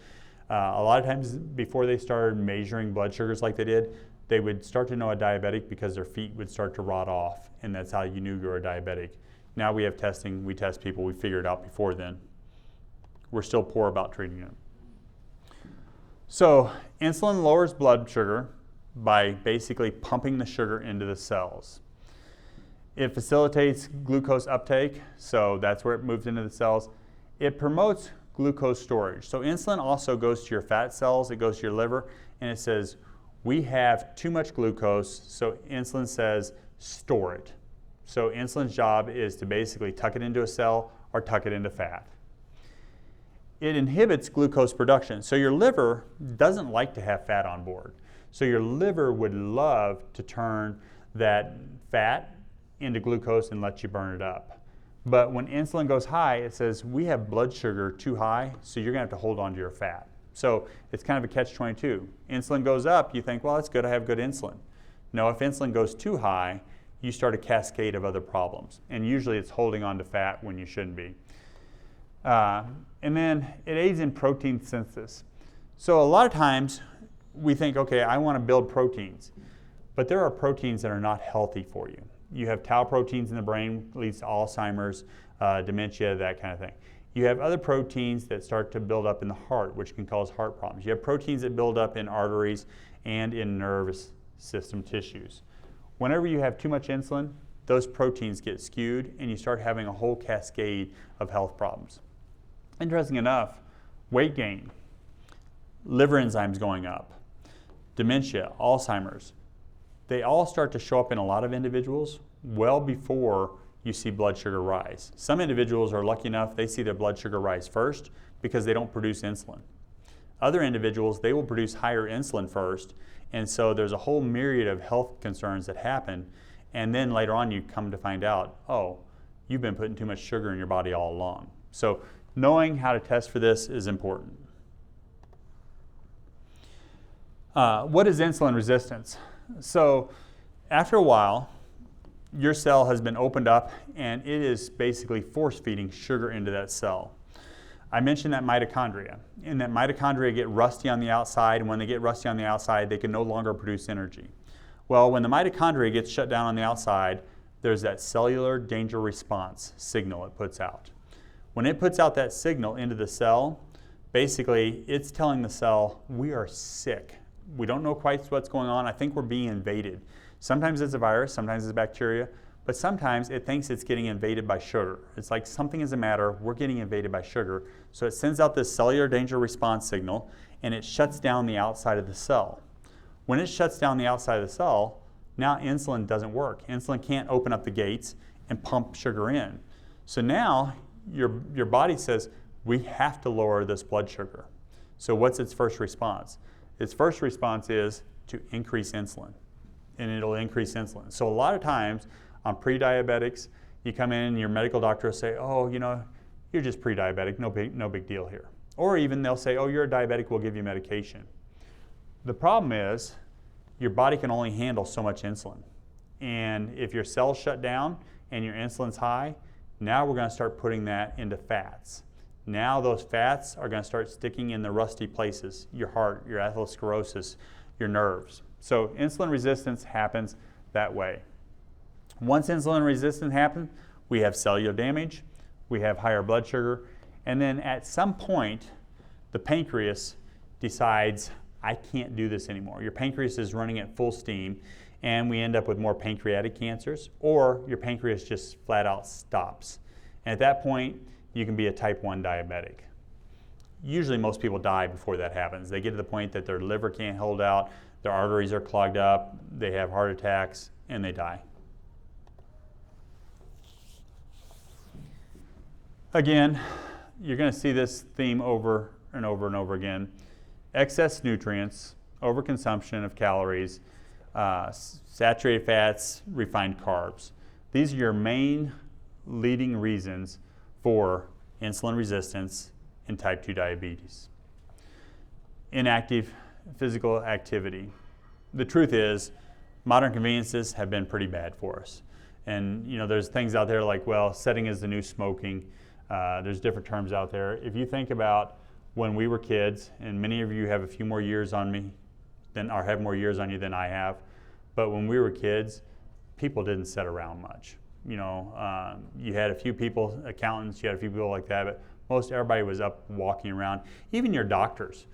a lot of times before they started measuring blood sugars like they did, they would start to know a diabetic because their feet would start to rot off, and that's how you knew you were a diabetic. Now we have testing, we test people, we figured it out before then. We're still poor about treating it. So insulin lowers blood sugar by basically pumping the sugar into the cells. It facilitates glucose uptake, so that's where it moves into the cells. It promotes glucose storage. So insulin also goes to your fat cells, it goes to your liver, and it says, we have too much glucose, so insulin says, store it. So insulin's job is to basically tuck it into a cell or tuck it into fat. It inhibits glucose production. So your liver doesn't like to have fat on board. So your liver would love to turn that fat into glucose and let you burn it up. But when insulin goes high, it says, we have blood sugar too high, so you're gonna have to hold on to your fat. So it's kind of a catch-22. Insulin goes up, you think, well, it's good, I have good insulin. No, if insulin goes too high, you start a cascade of other problems. And usually it's holding on to fat when you shouldn't be. And then it aids in protein synthesis. So a lot of times we think, okay, I want to build proteins. But there are proteins that are not healthy for you. You have tau proteins in the brain, leads to Alzheimer's, dementia, that kind of thing. You have other proteins that start to build up in the heart, which can cause heart problems. You have proteins that build up in arteries and in nervous system tissues. Whenever you have too much insulin, those proteins get skewed and you start having a whole cascade of health problems. Interesting enough, weight gain, liver enzymes going up, dementia, Alzheimer's, they all start to show up in a lot of individuals well before you see blood sugar rise. Some individuals are lucky enough they see their blood sugar rise first because they don't produce insulin. Other individuals, they will produce higher insulin first, and so there's a whole myriad of health concerns that happen, and then later on you come to find out, oh, you've been putting too much sugar in your body all along. So knowing how to test for this is important. What is insulin resistance? So after a while, your cell has been opened up and it is basically force feeding sugar into that cell. I mentioned that mitochondria, and that mitochondria get rusty on the outside, and when they get rusty on the outside, they can no longer produce energy. Well, when the mitochondria gets shut down on the outside, there's that cellular danger response signal it puts out. When it puts out that signal into the cell, basically it's telling the cell, we are sick. We don't know quite what's going on. I think we're being invaded. Sometimes it's a virus, sometimes it's bacteria, but sometimes it thinks it's getting invaded by sugar. It's like something is the matter, we're getting invaded by sugar. So it sends out this cellular danger response signal and it shuts down the outside of the cell. When it shuts down the outside of the cell, now insulin doesn't work. Insulin can't open up the gates and pump sugar in. So now your body says, we have to lower this blood sugar. So what's its first response? Its first response is to increase insulin, and it'll increase insulin. So a lot of times on pre-diabetics, you come in and your medical doctor will say, oh, you know, you're just pre-diabetic, no big deal here. Or even they'll say, oh, you're a diabetic, we'll give you medication. The problem is your body can only handle so much insulin. And if your cells shut down and your insulin's high, now we're going to start putting that into fats. Now those fats are going to start sticking in the rusty places, your heart, your atherosclerosis, your nerves. So insulin resistance happens that way. Once insulin resistance happens, we have cellular damage, we have higher blood sugar, and then at some point, the pancreas decides, I can't do this anymore. Your pancreas is running at full steam, and we end up with more pancreatic cancers, or your pancreas just flat out stops. And at that point, you can be a type 1 diabetic. Usually most people die before that happens. They get to the point that their liver can't hold out, their arteries are clogged up, they have heart attacks, and they die. Again, you're going to see this theme over and over and over again. Excess nutrients, overconsumption of calories, saturated fats, refined carbs. These are your main leading reasons for insulin resistance in type 2 diabetes. Inactive physical activity. The truth is, modern conveniences have been pretty bad for us. And you know, there's things out there like, well, setting is the new smoking. There's different terms out there. If you think about when we were kids, and many of you have a few more years on me than, or have more years on you than I have, but when we were kids, people didn't sit around much. You know, you had a few people, accountants, you had a few people like that, but most everybody was up walking around. Even your doctors.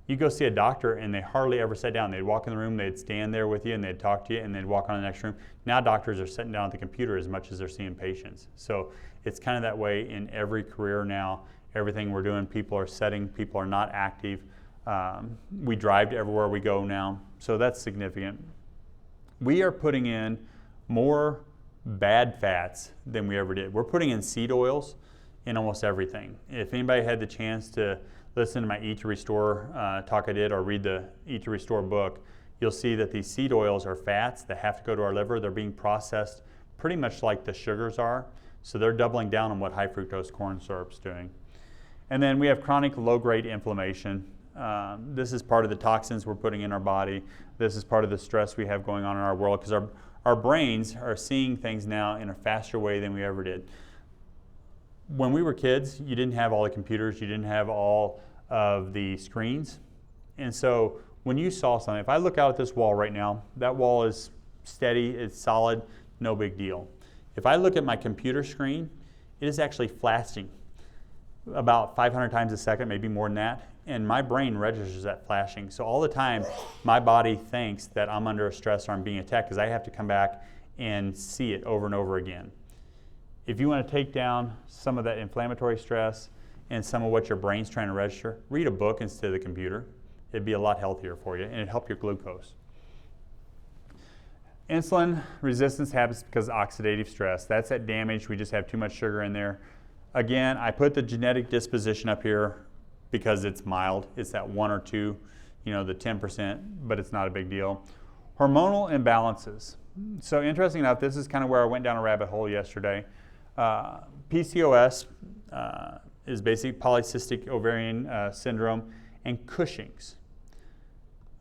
You go see a doctor and they hardly ever sat down. They'd walk in the room, they'd stand there with you and they'd talk to you and they'd walk on the next room. Now doctors are sitting down at the computer as much as they're seeing patients. So it's kind of that way in every career now. Everything we're doing, people are sitting, people are not active. We drive to everywhere we go now, so that's significant. We are putting in more bad fats than we ever did. We're putting in seed oils in almost everything. If anybody had the chance to listen to my Eat to Restore talk I did, or read the Eat to Restore book, you'll see that these seed oils are fats that have to go to our liver. They're being processed pretty much like the sugars are. So they're doubling down on what high fructose corn syrup's doing. And then we have chronic low-grade inflammation. This is part of the toxins we're putting in our body. This is part of the stress we have going on in our world, because our brains are seeing things now in a faster way than we ever did. When we were kids, you didn't have all the computers, you didn't have all of the screens. And so when you saw something, if I look out at this wall right now, that wall is steady, it's solid, no big deal. If I look at my computer screen, it is actually flashing about 500 times a second, maybe more than that, and my brain registers that flashing. So all the time, my body thinks that I'm under a stress or I'm being attacked, because I have to come back and see it over and over again. If you want to take down some of that inflammatory stress and some of what your brain's trying to register, read a book instead of the computer. It'd be a lot healthier for you, and it'd help your glucose. Insulin resistance happens because of oxidative stress. That's that damage. We just have too much sugar in there. Again, I put the genetic disposition up here because it's mild. It's that 1 or 2, the 10%, but it's not a big deal. Hormonal imbalances. So interesting enough, this is kind of where I went down a rabbit hole yesterday. PCOS is basically polycystic ovarian syndrome, and Cushing's.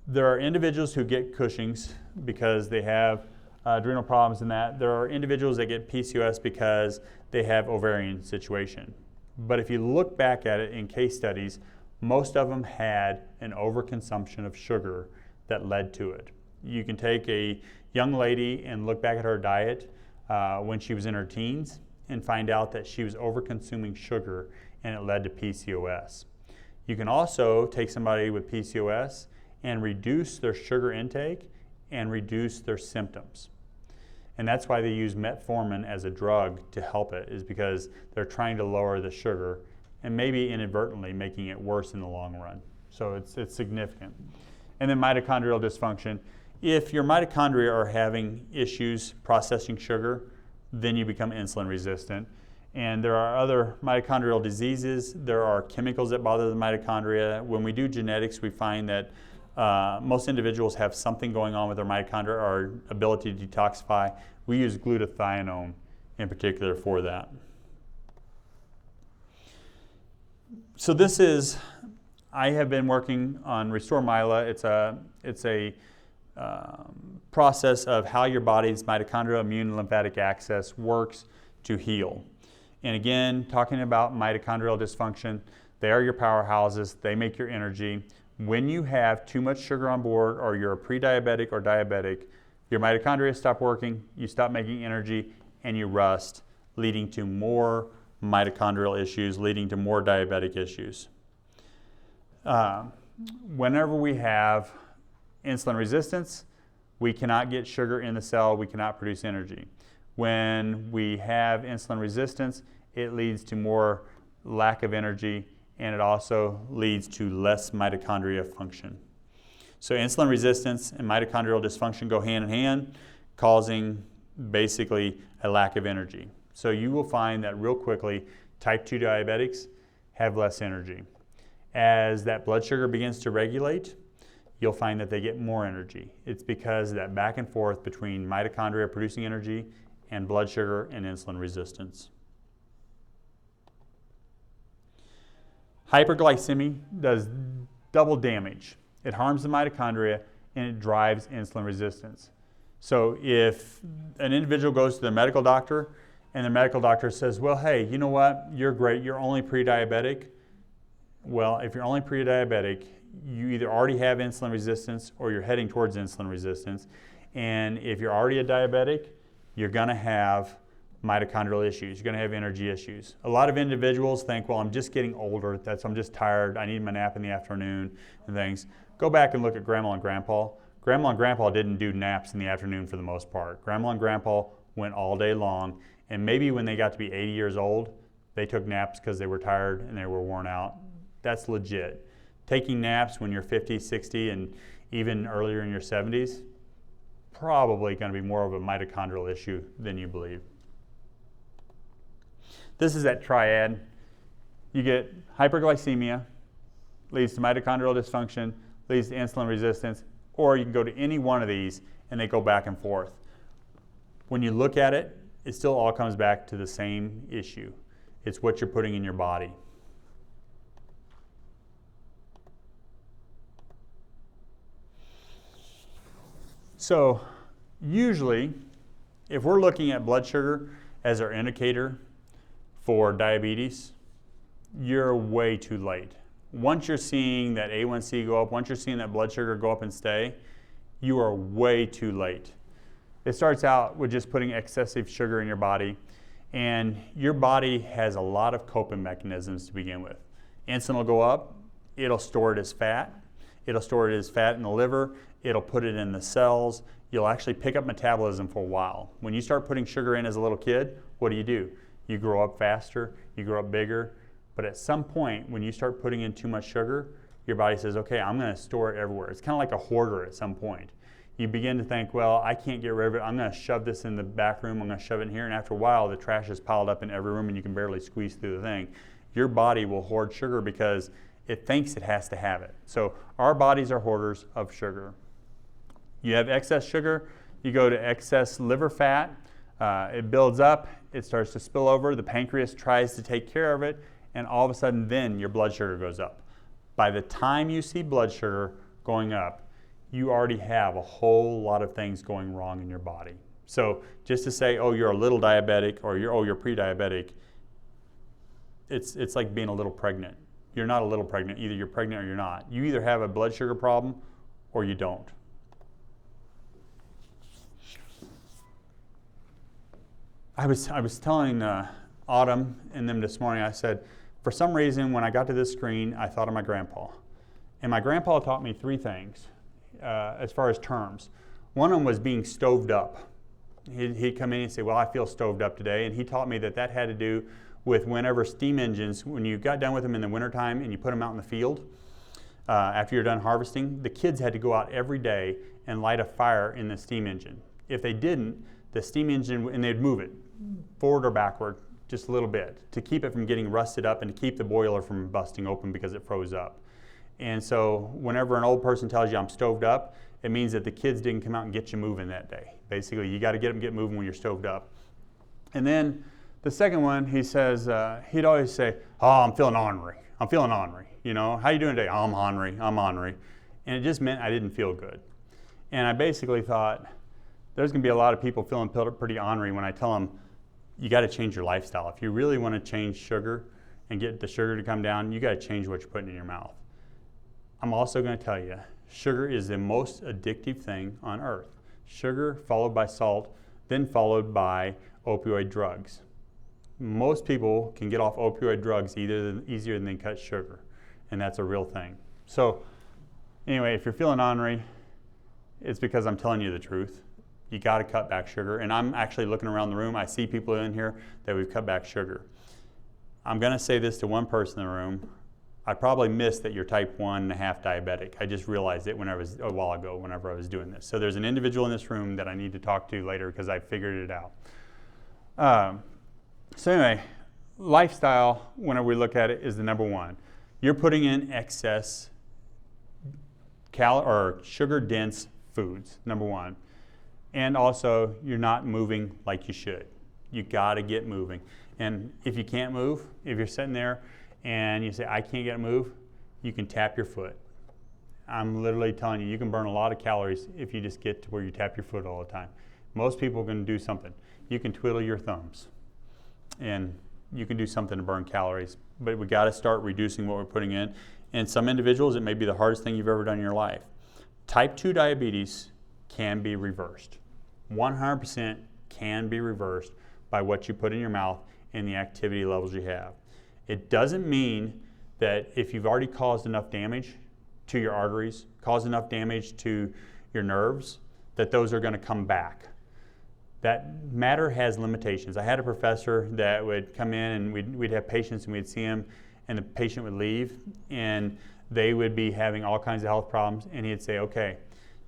There are individuals who get Cushing's because they have adrenal problems and that. There are individuals that get PCOS because they have ovarian situation. But if you look back at it in case studies, most of them had an overconsumption of sugar that led to it. You can take a young lady and look back at her diet when she was in her teens and find out that she was overconsuming sugar, and it led to PCOS. You can also take somebody with PCOS and reduce their sugar intake and reduce their symptoms. And that's why they use metformin as a drug to help it, is because they're trying to lower the sugar and maybe inadvertently making it worse in the long run. So it's significant. And then mitochondrial dysfunction. If your mitochondria are having issues processing sugar, then you become insulin resistant. And there are other mitochondrial diseases. There are chemicals that bother the mitochondria. When we do genetics, we find that most individuals have something going on with their mitochondria, our ability to detoxify. We use glutathione in particular for that. So I have been working on Restore Myla. It's a process of how your body's mitochondrial, immune, and lymphatic axis works to heal. And again, talking about mitochondrial dysfunction, they are your powerhouses. They make your energy. When you have too much sugar on board, or you're a pre-diabetic or diabetic, your mitochondria stop working, you stop making energy, and you rust, leading to more mitochondrial issues, leading to more diabetic issues. Whenever we have insulin resistance, we cannot get sugar in the cell, we cannot produce energy. When we have insulin resistance, it leads to more lack of energy, and it also leads to less mitochondria function. So insulin resistance and mitochondrial dysfunction go hand in hand, causing basically a lack of energy. So you will find that real quickly, type 2 diabetics have less energy. As that blood sugar begins to regulate, you'll find that they get more energy. It's because of that back and forth between mitochondria producing energy and blood sugar and insulin resistance. Hyperglycemia does double damage. It harms the mitochondria and it drives insulin resistance. So if an individual goes to their medical doctor and the medical doctor says, well, hey, you know what, you're great, you're only pre-diabetic. Well, if you're only pre-diabetic, you either already have insulin resistance or you're heading towards insulin resistance. And if you're already a diabetic, you're going to have mitochondrial issues. You're going to have energy issues. A lot of individuals think, well, I'm just getting older. I'm just tired. I need my nap in the afternoon and things. Go back and look at Grandma and Grandpa. Grandma and Grandpa didn't do naps in the afternoon for the most part. Grandma and Grandpa went all day long. And maybe when they got to be 80 years old, they took naps because they were tired and they were worn out. That's legit. Taking naps when you're 50, 60, and even earlier in your 70s, probably going to be more of a mitochondrial issue than you believe. This is that triad. You get hyperglycemia, leads to mitochondrial dysfunction, leads to insulin resistance, or you can go to any one of these and they go back and forth. When you look at it, it still all comes back to the same issue. It's what you're putting in your body. So usually, if we're looking at blood sugar as our indicator for diabetes, you're way too late. Once you're seeing that A1C go up, once you're seeing that blood sugar go up and stay, you are way too late. It starts out with just putting excessive sugar in your body, and your body has a lot of coping mechanisms to begin with. Insulin will go up, it'll store it as fat, it'll store it as fat in the liver, it'll put it in the cells, you'll actually pick up metabolism for a while. When you start putting sugar in as a little kid, what do? You grow up faster, you grow up bigger, but at some point when you start putting in too much sugar, your body says, okay, I'm gonna store it everywhere. It's kind of like a hoarder at some point. You begin to think, well, I can't get rid of it, I'm gonna shove this in the back room, I'm gonna shove it in here, and after a while the trash is piled up in every room and you can barely squeeze through the thing. Your body will hoard sugar because it thinks it has to have it. So our bodies are hoarders of sugar. You have excess sugar, you go to excess liver fat, it builds up, it starts to spill over, the pancreas tries to take care of it, and all of a sudden then your blood sugar goes up. By the time you see blood sugar going up, you already have a whole lot of things going wrong in your body. So just to say, oh, you're a little diabetic, or you're pre-diabetic, it's like being a little pregnant. You're not a little pregnant, either you're pregnant or you're not. You either have a blood sugar problem or you don't. I was telling Autumn and them this morning, I said, for some reason when I got to this screen, I thought of my grandpa. And my grandpa taught me three things as far as terms. One of them was being stoved up. He'd come in and say, well, I feel stoved up today. And he taught me that had to do with whenever steam engines, when you got done with them in the wintertime and you put them out in the field, after you're done harvesting, the kids had to go out every day and light a fire in the steam engine. If they didn't, the steam engine, and they'd move it forward or backward just a little bit to keep it from getting rusted up and to keep the boiler from busting open because it froze up. And so whenever an old person tells you I'm stoved up, it means that the kids didn't come out and get you moving that day. Basically, you got to get moving when you're stoved up. And then the second one, he says, he'd always say, oh, I'm feeling ornery. I'm feeling ornery. You know, how you doing today? Oh, I'm ornery. I'm ornery. And it just meant I didn't feel good. And I basically thought, there's going to be a lot of people feeling pretty ornery when I tell them, you got to change your lifestyle. If you really want to change sugar and get the sugar to come down, you got to change what you're putting in your mouth. I'm also going to tell you, sugar is the most addictive thing on earth. Sugar followed by salt, then followed by opioid drugs. Most people can get off opioid drugs easier than they cut sugar, and that's a real thing. So anyway, if you're feeling ornery, it's because I'm telling you the truth. You got to cut back sugar. And I'm actually looking around the room. I see people in here that we've cut back sugar. I'm going to say this to one person in the room. I probably missed that you're type 1.5 diabetic. I just realized it a while ago whenever I was doing this. So there's an individual in this room that I need to talk to later because I figured it out. So anyway, lifestyle, whenever we look at it, is the number one. You're putting in excess sugar-dense foods, number one. And also, you're not moving like you should. You got to get moving. And if you can't move, if you're sitting there and you say, I can't get a move, you can tap your foot. I'm literally telling you, you can burn a lot of calories if you just get to where you tap your foot all the time. Most people can do something. You can twiddle your thumbs and you can do something to burn calories, but we got to start reducing what we're putting in. And some individuals, it may be the hardest thing you've ever done in your life. Type 2 diabetes can be reversed. 100% can be reversed by what you put in your mouth and the activity levels you have. It doesn't mean that if you've already caused enough damage to your arteries, caused enough damage to your nerves, that those are going to come back. That matter has limitations. I had a professor that would come in and we'd have patients and we'd see him and the patient would leave and they would be having all kinds of health problems and he'd say, okay,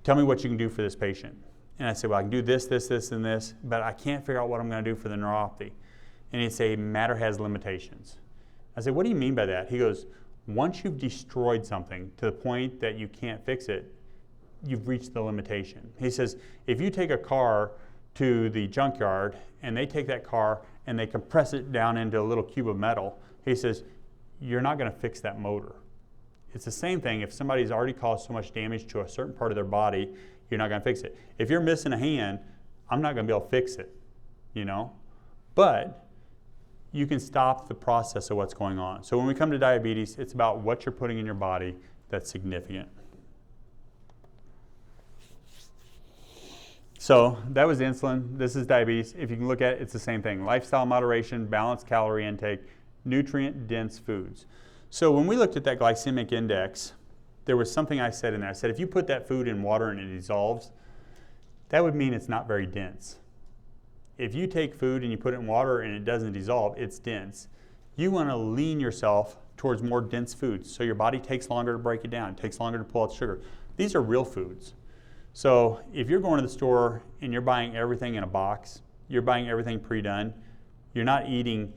tell me what you can do for this patient. And I said, well, I can do this, this, this, and this, but I can't figure out what I'm going to do for the neuropathy. And he'd say, matter has limitations. I said, what do you mean by that? He goes, once you've destroyed something to the point that you can't fix it, you've reached the limitation. He says, if you take a car to the junkyard and they take that car and they compress it down into a little cube of metal, he says, you're not going to fix that motor. It's the same thing. If somebody's already caused so much damage to a certain part of their body, you're not going to fix it. If you're missing a hand, I'm not going to be able to fix it, But you can stop the process of what's going on. So when we come to diabetes, it's about what you're putting in your body that's significant. So that was insulin. This is diabetes. If you can look at it, it's the same thing. Lifestyle moderation, balanced calorie intake, nutrient-dense foods. So when we looked at that glycemic index, there was something I said in there. I said, if you put that food in water and it dissolves, that would mean it's not very dense. If you take food and you put it in water and it doesn't dissolve, it's dense. You want to lean yourself towards more dense foods so your body takes longer to break it down. It takes longer to pull out the sugar. These are real foods. So if you're going to the store and you're buying everything in a box, you're buying everything pre-done, you're not eating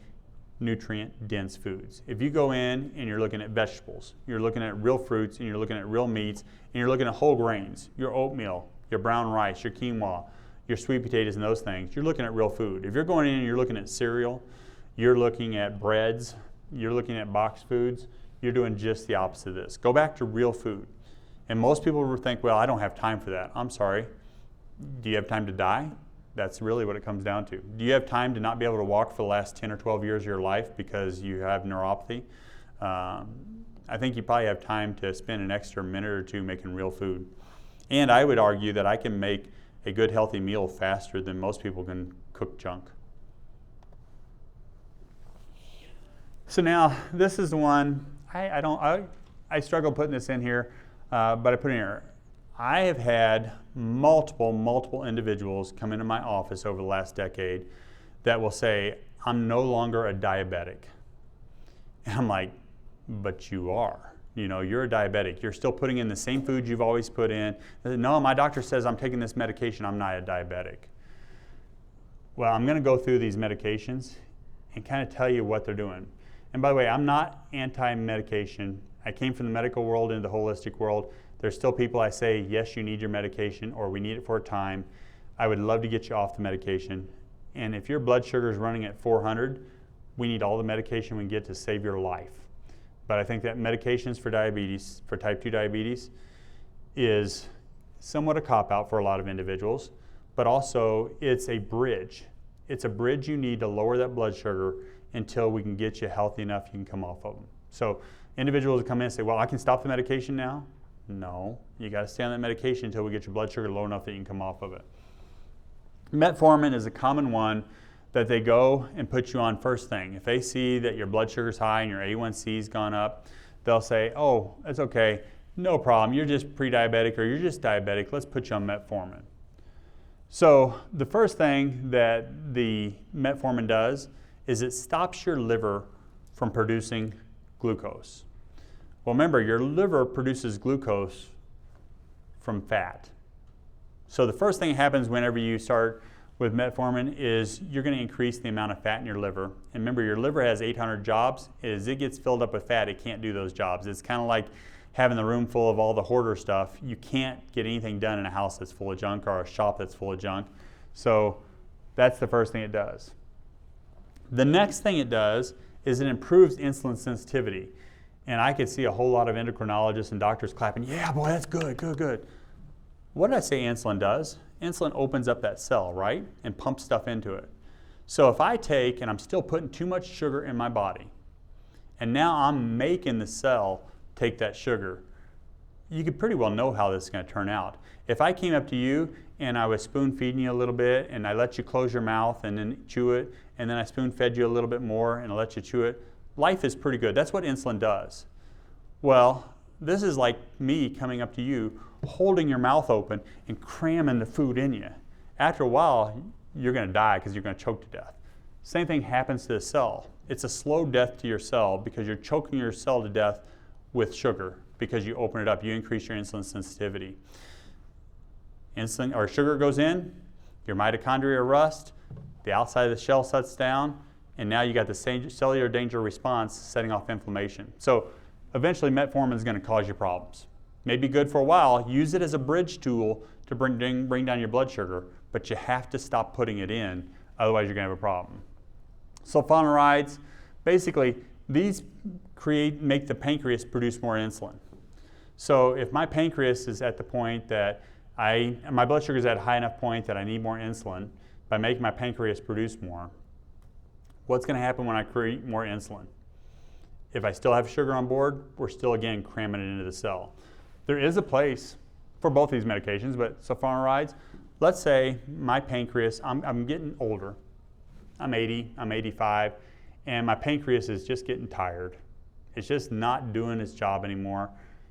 nutrient-dense foods. If you go in and you're looking at vegetables, you're looking at real fruits, and you're looking at real meats, and you're looking at whole grains, your oatmeal, your brown rice, your quinoa, your sweet potatoes and those things, you're looking at real food. If you're going in and you're looking at cereal, you're looking at breads, you're looking at boxed foods, you're doing just the opposite of this. Go back to real food. And most people will think, well, I don't have time for that. I'm sorry. Do you have time to die? That's really what it comes down to. Do you have time to not be able to walk for the last 10 or 12 years of your life because you have neuropathy? I think you probably have time to spend an extra minute or two making real food. And I would argue that I can make a good healthy meal faster than most people can cook junk. So now this is the one, I struggle putting this in here, but I put it in here. I have had multiple individuals come into my office over the last decade that will say, I'm no longer a diabetic. And I'm like, but you are. You're a diabetic. You're still putting in the same food you've always put in. No, my doctor says I'm taking this medication. I'm not a diabetic. Well, I'm going to go through these medications and kind of tell you what they're doing. And by the way, I'm not anti-medication. I came from the medical world into the holistic world. There's still people I say, yes, you need your medication, or we need it for a time. I would love to get you off the medication. And if your blood sugar is running at 400, we need all the medication we can get to save your life. But I think that medications for diabetes, for type 2 diabetes, is somewhat a cop-out for a lot of individuals, but also it's a bridge. It's a bridge you need to lower that blood sugar until we can get you healthy enough you can come off of them. So individuals come in and say, well, I can stop the medication now. No, you got to stay on that medication until we get your blood sugar low enough that you can come off of it. Metformin is a common one that they go and put you on first thing. If they see that your blood sugar's high and your A1C's gone up, they'll say, oh, that's okay, no problem, you're just pre-diabetic or you're just diabetic, let's put you on metformin. So the first thing that the metformin does is it stops your liver from producing glucose. Well, remember, your liver produces glucose from fat. So the first thing that happens whenever you start with metformin is you're going to increase the amount of fat in your liver. And remember, your liver has 800 jobs. As it gets filled up with fat, it can't do those jobs. It's kind of like having the room full of all the hoarder stuff. You can't get anything done in a house that's full of junk or a shop that's full of junk. So that's the first thing it does. The next thing it does is it improves insulin sensitivity. And I could see a whole lot of endocrinologists and doctors clapping, yeah, boy, that's good, good, good. What did I say insulin does? Insulin opens up that cell, right? And pumps stuff into it. So if I take, and I'm still putting too much sugar in my body, and now I'm making the cell take that sugar, you could pretty well know how this is going to turn out. If I came up to you and I was spoon feeding you a little bit and I let you close your mouth and then chew it, and then I spoon fed you a little bit more and I let you chew it, life is pretty good. That's what insulin does. Well, this is like me coming up to you, holding your mouth open and cramming the food in you. After a while, you're going to die because you're going to choke to death. Same thing happens to the cell. It's a slow death to your cell because you're choking your cell to death with sugar because you open it up. You increase your insulin sensitivity. Insulin or sugar goes in, your mitochondria rust, the outside of the shell shuts down, and now you got the cellular danger response setting off inflammation. So eventually metformin is going to cause you problems. May be good for a while. Use it as a bridge tool to bring down your blood sugar, but you have to stop putting it in, otherwise you're going to have a problem. Sulfonylureas, basically, these make the pancreas produce more insulin. So if my pancreas is at the point that my blood sugar is at a high enough point that I need more insulin, by making my pancreas produce more, what's going to happen when I create more insulin? If I still have sugar on board, we're still, again, cramming it into the cell. There is a place for both these medications, but sulfonylureas, let's say my pancreas, I'm getting older. I'm 80, I'm 85, and my pancreas is just getting tired. It's just not doing its job anymore.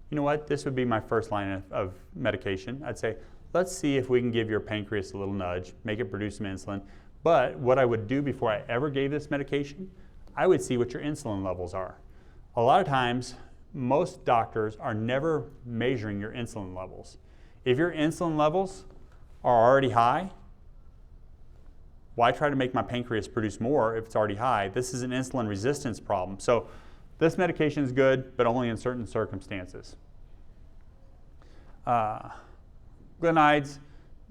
You know what? This would be my first line of medication. I'd say, let's see if we can give your pancreas a little nudge, make it produce some insulin. But what I would do before I ever gave this medication, I would see what your insulin levels are. A lot of times, most doctors are never measuring your insulin levels. If your insulin levels are already high, why try to make my pancreas produce more if it's already high? This is an insulin resistance problem. So this medication is good, but only in certain circumstances. Glenides,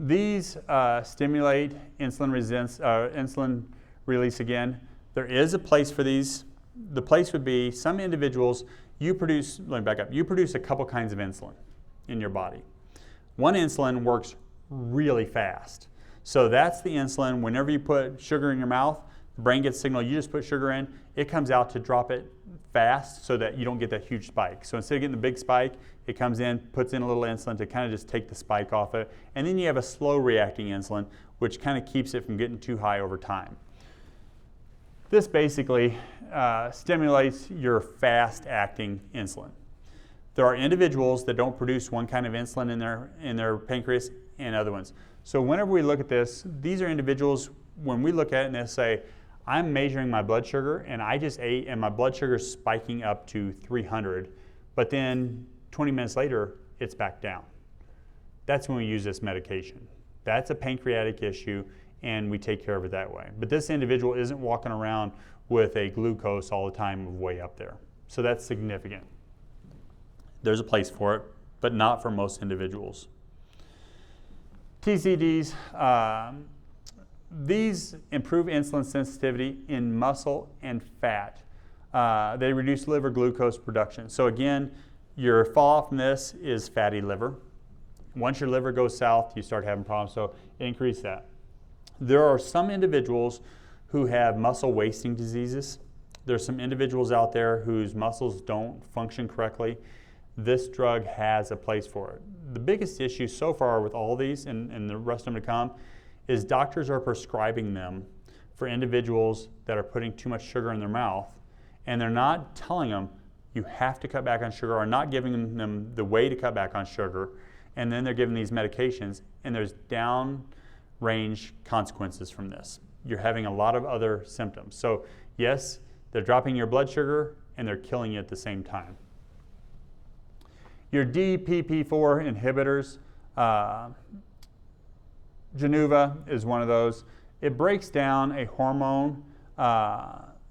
these stimulate insulin release again. There is a place for these. The place would be some individuals, let me back up, you produce a couple kinds of insulin in your body. One insulin works really fast. So that's the insulin, whenever you put sugar in your mouth, the brain gets a signal, you just put sugar in, it comes out to drop it fast so that you don't get that huge spike. So instead of getting the big spike, it comes in, puts in a little insulin to kind of just take the spike off it. And then you have a slow reacting insulin, which kind of keeps it from getting too high over time. This basically stimulates your fast-acting insulin. There are individuals that don't produce one kind of insulin in their pancreas and other ones. So whenever we look at this, these are individuals, when we look at it and they say, I'm measuring my blood sugar and I just ate and my blood sugar is spiking up to 300, but then 20 minutes later, it's back down. That's when we use this medication. That's a pancreatic issue, and we take care of it that way. But this individual isn't walking around with a glucose all the time way up there. So that's significant. There's a place for it, but not for most individuals. TZDs, these improve insulin sensitivity in muscle and fat. They reduce liver glucose production. So again, your fall off from this is fatty liver. Once your liver goes south, you start having problems, so increase that. There are some individuals who have muscle wasting diseases. There's some individuals out there whose muscles don't function correctly. This drug has a place for it. The biggest issue so far with all these, and the rest of them to come, is doctors are prescribing them for individuals that are putting too much sugar in their mouth, and they're not telling them you have to cut back on sugar, or not giving them the way to cut back on sugar, and then they're giving these medications, and there's down-range consequences from this. You're having a lot of other symptoms. So yes, they're dropping your blood sugar, and they're killing you at the same time. Your DPP4 inhibitors, Januva is one of those. It breaks down a hormone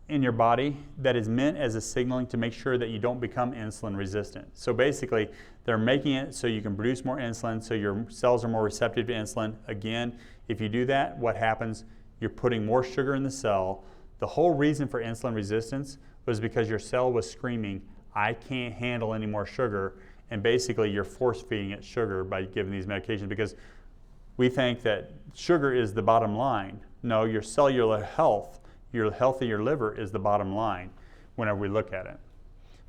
in your body that is meant as a signaling to make sure that you don't become insulin resistant. So basically, they're making it so you can produce more insulin, so your cells are more receptive to insulin. Again, if you do that, what happens? You're putting more sugar in the cell. The whole reason for insulin resistance was because your cell was screaming, I can't handle any more sugar. And basically, you're force feeding it sugar by giving these medications, because we think that sugar is the bottom line. No, your cellular health, your health of your liver is the bottom line whenever we look at it.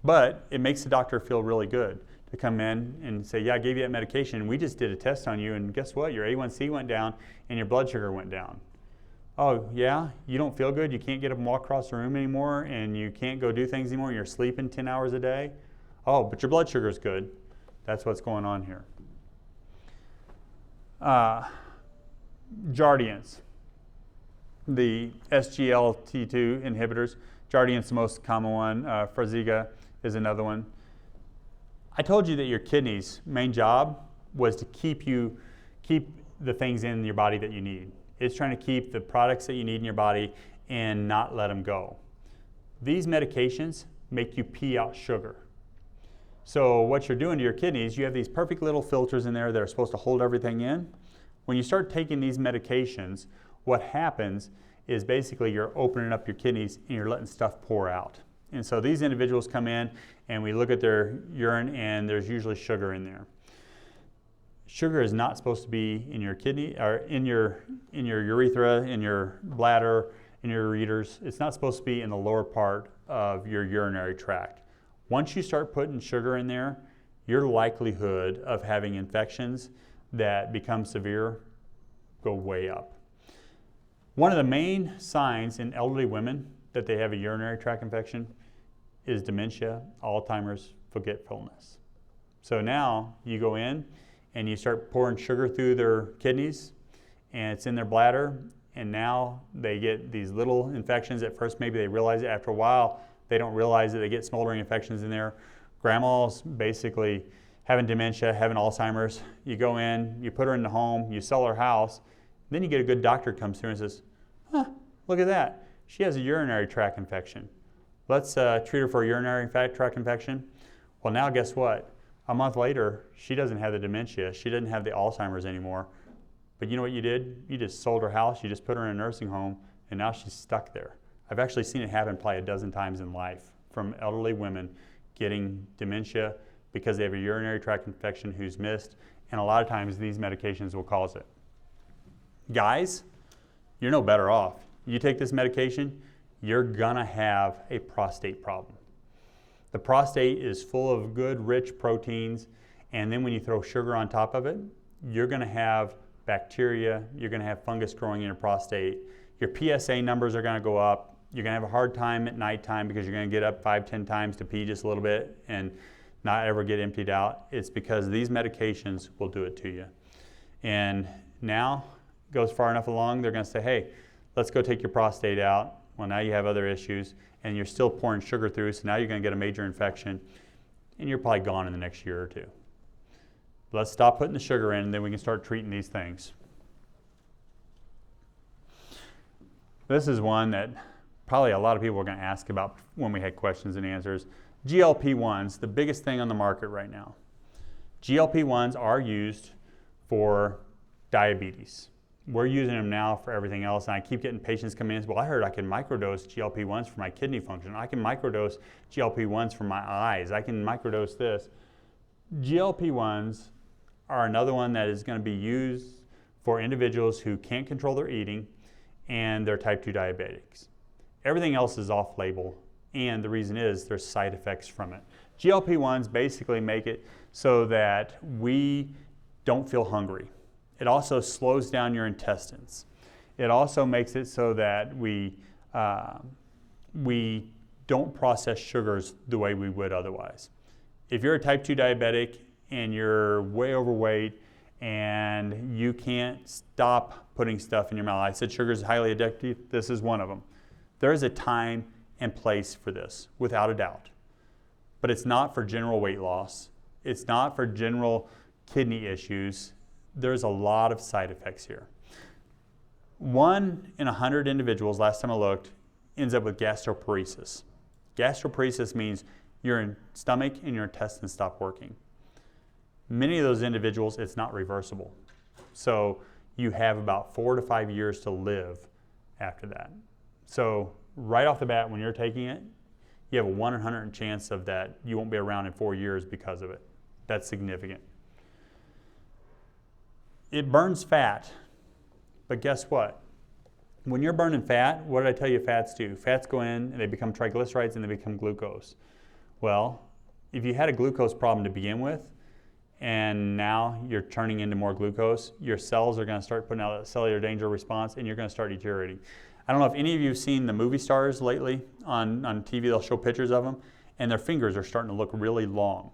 But it makes the doctor feel really good to come in and say, yeah, I gave you that medication. We just did a test on you, and guess what? Your A1C went down and your blood sugar went down. Oh, yeah? You don't feel good? You can't get up and walk across the room anymore, and you can't go do things anymore, and you're sleeping 10 hours a day? Oh, but your blood sugar is good. That's what's going on here. Jardiance, the SGLT2 inhibitors. Jardiance, the most common one. Farxiga is another one. I told you that your kidneys' main job was to keep the things in your body that you need. It's trying to keep the products that you need in your body and not let them go. These medications make you pee out sugar. So what you're doing to your kidneys, you have these perfect little filters in there that are supposed to hold everything in. When you start taking these medications, what happens is basically you're opening up your kidneys and you're letting stuff pour out. And so these individuals come in and we look at their urine and there's usually sugar in there. Sugar is not supposed to be in your kidney or in your urethra, in your bladder, in your ureters. It's not supposed to be in the lower part of your urinary tract. Once you start putting sugar in there, your likelihood of having infections that become severe go way up. One of the main signs in elderly women that they have a urinary tract infection is dementia, Alzheimer's, forgetfulness. So now you go in and you start pouring sugar through their kidneys and it's in their bladder, and now they get these little infections. At first maybe they realize it, after a while they don't realize that they get smoldering infections in there. Grandma's basically having dementia, having Alzheimer's. You go in, you put her in the home, you sell her house, then you get a good doctor comes through and says, look at that, she has a urinary tract infection. Let's treat her for a urinary tract infection. Well, now guess what? A month later, she doesn't have the dementia, she doesn't have the Alzheimer's anymore. But you know what you did? You just sold her house, you just put her in a nursing home, and now she's stuck there. I've actually seen it happen probably a dozen times in life from elderly women getting dementia because they have a urinary tract infection who's missed, and a lot of times these medications will cause it. Guys, you're no better off. You take this medication, you're gonna have a prostate problem. The prostate is full of good, rich proteins, and then when you throw sugar on top of it, you're gonna have bacteria, you're gonna have fungus growing in your prostate. Your PSA numbers are gonna go up. You're gonna have a hard time at nighttime because you're gonna get up 5-10 times to pee just a little bit and not ever get emptied out. It's because these medications will do it to you. And now, goes far enough along, they're gonna say, hey, let's go take your prostate out. Well, now you have other issues and you're still pouring sugar through, so now you're gonna get a major infection and you're probably gone in the next year or two. Let's stop putting the sugar in and then we can start treating these things. This is one that probably a lot of people are gonna ask about when we had questions and answers. GLP-1s, the biggest thing on the market right now. GLP-1s are used for diabetes. We're using them now for everything else, and I keep getting patients come in and say, well, I heard I can microdose GLP-1s for my kidney function. I can microdose GLP-1s for my eyes. I can microdose this. GLP-1s are another one that is going to be used for individuals who can't control their eating and they're type 2 diabetics. Everything else is off-label, and the reason is there's side effects from it. GLP-1s basically make it so that we don't feel hungry. It also slows down your intestines. It also makes it so that we don't process sugars the way we would otherwise. If you're a type 2 diabetic and you're way overweight and you can't stop putting stuff in your mouth, I said sugar is highly addictive, this is one of them. There is a time and place for this, without a doubt. But it's not for general weight loss. It's not for general kidney issues. There's a lot of side effects here. 1 in 100 individuals, last time I looked, ends up with gastroparesis. Gastroparesis means your stomach and your intestines stop working. Many of those individuals, it's not reversible. So you have about 4 to 5 years to live after that. So right off the bat, when you're taking it, you have a 1 in 100 chance of that you won't be around in 4 years because of it. That's significant. It burns fat, but guess what? When you're burning fat, what did I tell you fats do? Fats go in and they become triglycerides and they become glucose. Well, if you had a glucose problem to begin with, and now you're turning into more glucose, your cells are going to start putting out a cellular danger response and you're going to start deteriorating. I don't know if any of you have seen the movie stars lately on TV, they'll show pictures of them, and their fingers are starting to look really long.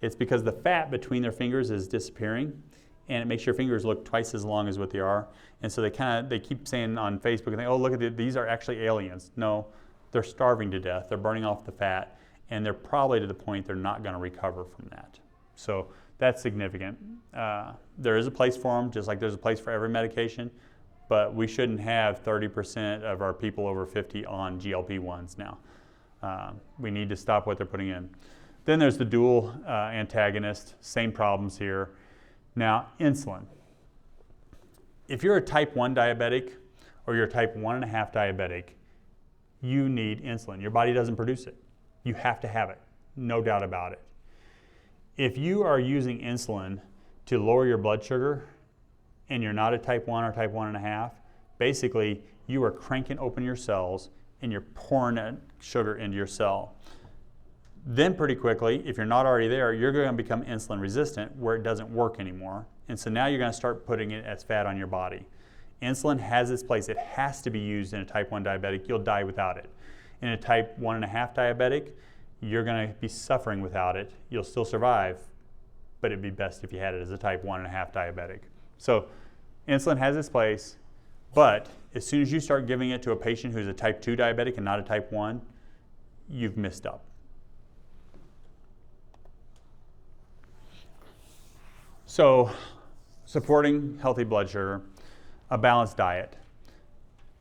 It's because the fat between their fingers is disappearing, and it makes your fingers look twice as long as what they are. And so they keep saying on Facebook, and think, oh, look at these are actually aliens. No, they're starving to death. They're burning off the fat, and they're probably to the point they're not going to recover from that. So that's significant. There is a place for them, just like there's a place for every medication, but we shouldn't have 30% of our people over 50 on GLP-1s now. We need to stop what they're putting in. Then there's the dual antagonist, same problems here. Now, insulin. If you're a type 1 diabetic or you're a type 1.5 diabetic, you need insulin. Your body doesn't produce it. You have to have it, no doubt about it. If you are using insulin to lower your blood sugar and you're not a type 1 or type 1.5, basically you are cranking open your cells and you're pouring that sugar into your cell. Then pretty quickly, if you're not already there, you're going to become insulin resistant where it doesn't work anymore. And so now you're going to start putting it as fat on your body. Insulin has its place. It has to be used in a type 1 diabetic. You'll die without it. In a type 1.5 diabetic, you're going to be suffering without it. You'll still survive, but it'd be best if you had it as a type 1.5 diabetic. So insulin has its place, but as soon as you start giving it to a patient who's a type 2 diabetic and not a type 1, you've missed up. So supporting healthy blood sugar, a balanced diet.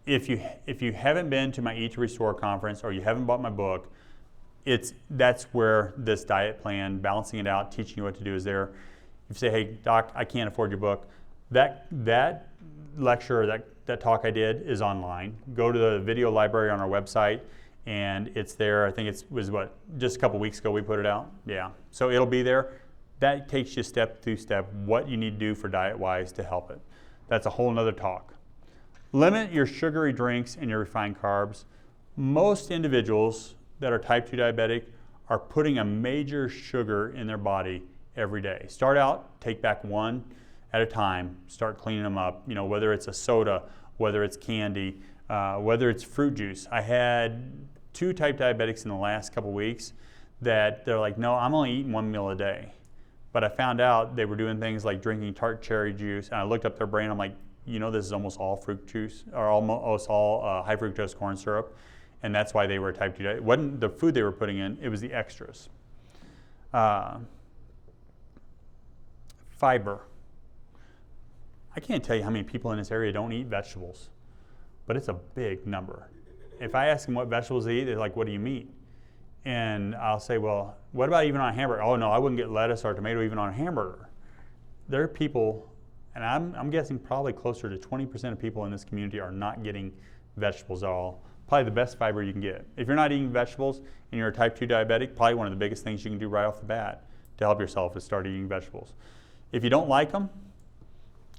If you haven't been to my Eat to Restore conference or you haven't bought my book, that's where this diet plan, balancing it out, teaching you what to do is there. If you say, hey, doc, I can't afford your book, that lecture, that talk I did is online. Go to the video library on our website and it's there. I think it was just a couple weeks ago we put it out? Yeah, so it'll be there. That takes you step through step what you need to do for diet-wise to help it. That's a whole nother talk. Limit your sugary drinks and your refined carbs. Most individuals that are type 2 diabetic are putting a major sugar in their body every day. Start out, take back one at a time, start cleaning them up. You know, whether it's a soda, whether it's candy, whether it's fruit juice. I had 2 type diabetics in the last couple weeks that they're like, no, I'm only eating 1 meal a day. But I found out they were doing things like drinking tart cherry juice, and I looked up their brain. I'm like, you know, this is almost all fruit juice, or almost all high fructose corn syrup, and that's why they were type 2. It wasn't the food they were putting in; it was the extras. Fiber. I can't tell you how many people in this area don't eat vegetables, but it's a big number. If I ask them what vegetables they eat, they're like, "What do you mean?" And I'll say, well, what about even on a hamburger? Oh no, I wouldn't get lettuce or tomato even on a hamburger. There are people, and I'm guessing probably closer to 20% of people in this community are not getting vegetables at all. Probably the best fiber you can get. If you're not eating vegetables and you're a type 2 diabetic, probably one of the biggest things you can do right off the bat to help yourself is start eating vegetables. If you don't like them,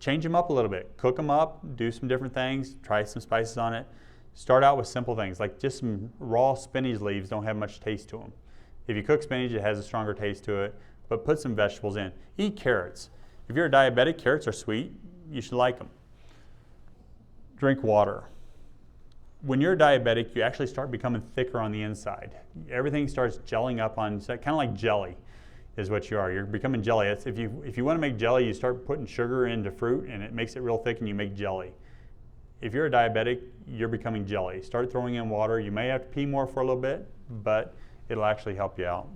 change them up a little bit. Cook them up, do some different things, try some spices on it. Start out with simple things, like just some raw spinach leaves don't have much taste to them. If you cook spinach, it has a stronger taste to it, but put some vegetables in. Eat carrots. If you're a diabetic, carrots are sweet. You should like them. Drink water. When you're diabetic, you actually start becoming thicker on the inside. Everything starts gelling up on, kind of like jelly is what you are. You're becoming jelly. If you want to make jelly, you start putting sugar into fruit and it makes it real thick and you make jelly. If you're a diabetic, you're becoming jelly. Start throwing in water. You may have to pee more for a little bit, but it'll actually help you out.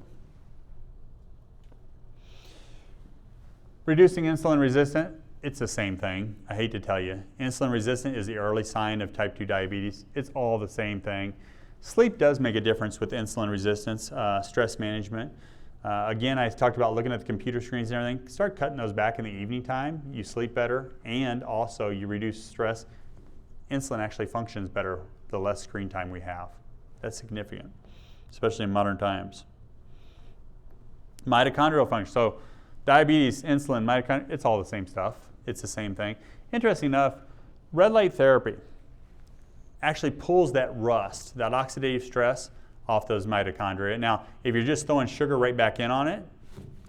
Reducing insulin resistant, it's the same thing. I hate to tell you. Insulin resistant is the early sign of type 2 diabetes. It's all the same thing. Sleep does make a difference with insulin resistance, stress management. Again, I talked about looking at the computer screens and everything. Start cutting those back in the evening time. You sleep better, and also you reduce stress. Insulin actually functions better the less screen time we have. That's significant, especially in modern times. Mitochondrial function. So diabetes, insulin, mitochondria, it's all the same stuff. It's the same thing. Interesting enough, red light therapy actually pulls that rust, that oxidative stress off those mitochondria. Now, if you're just throwing sugar right back in on it,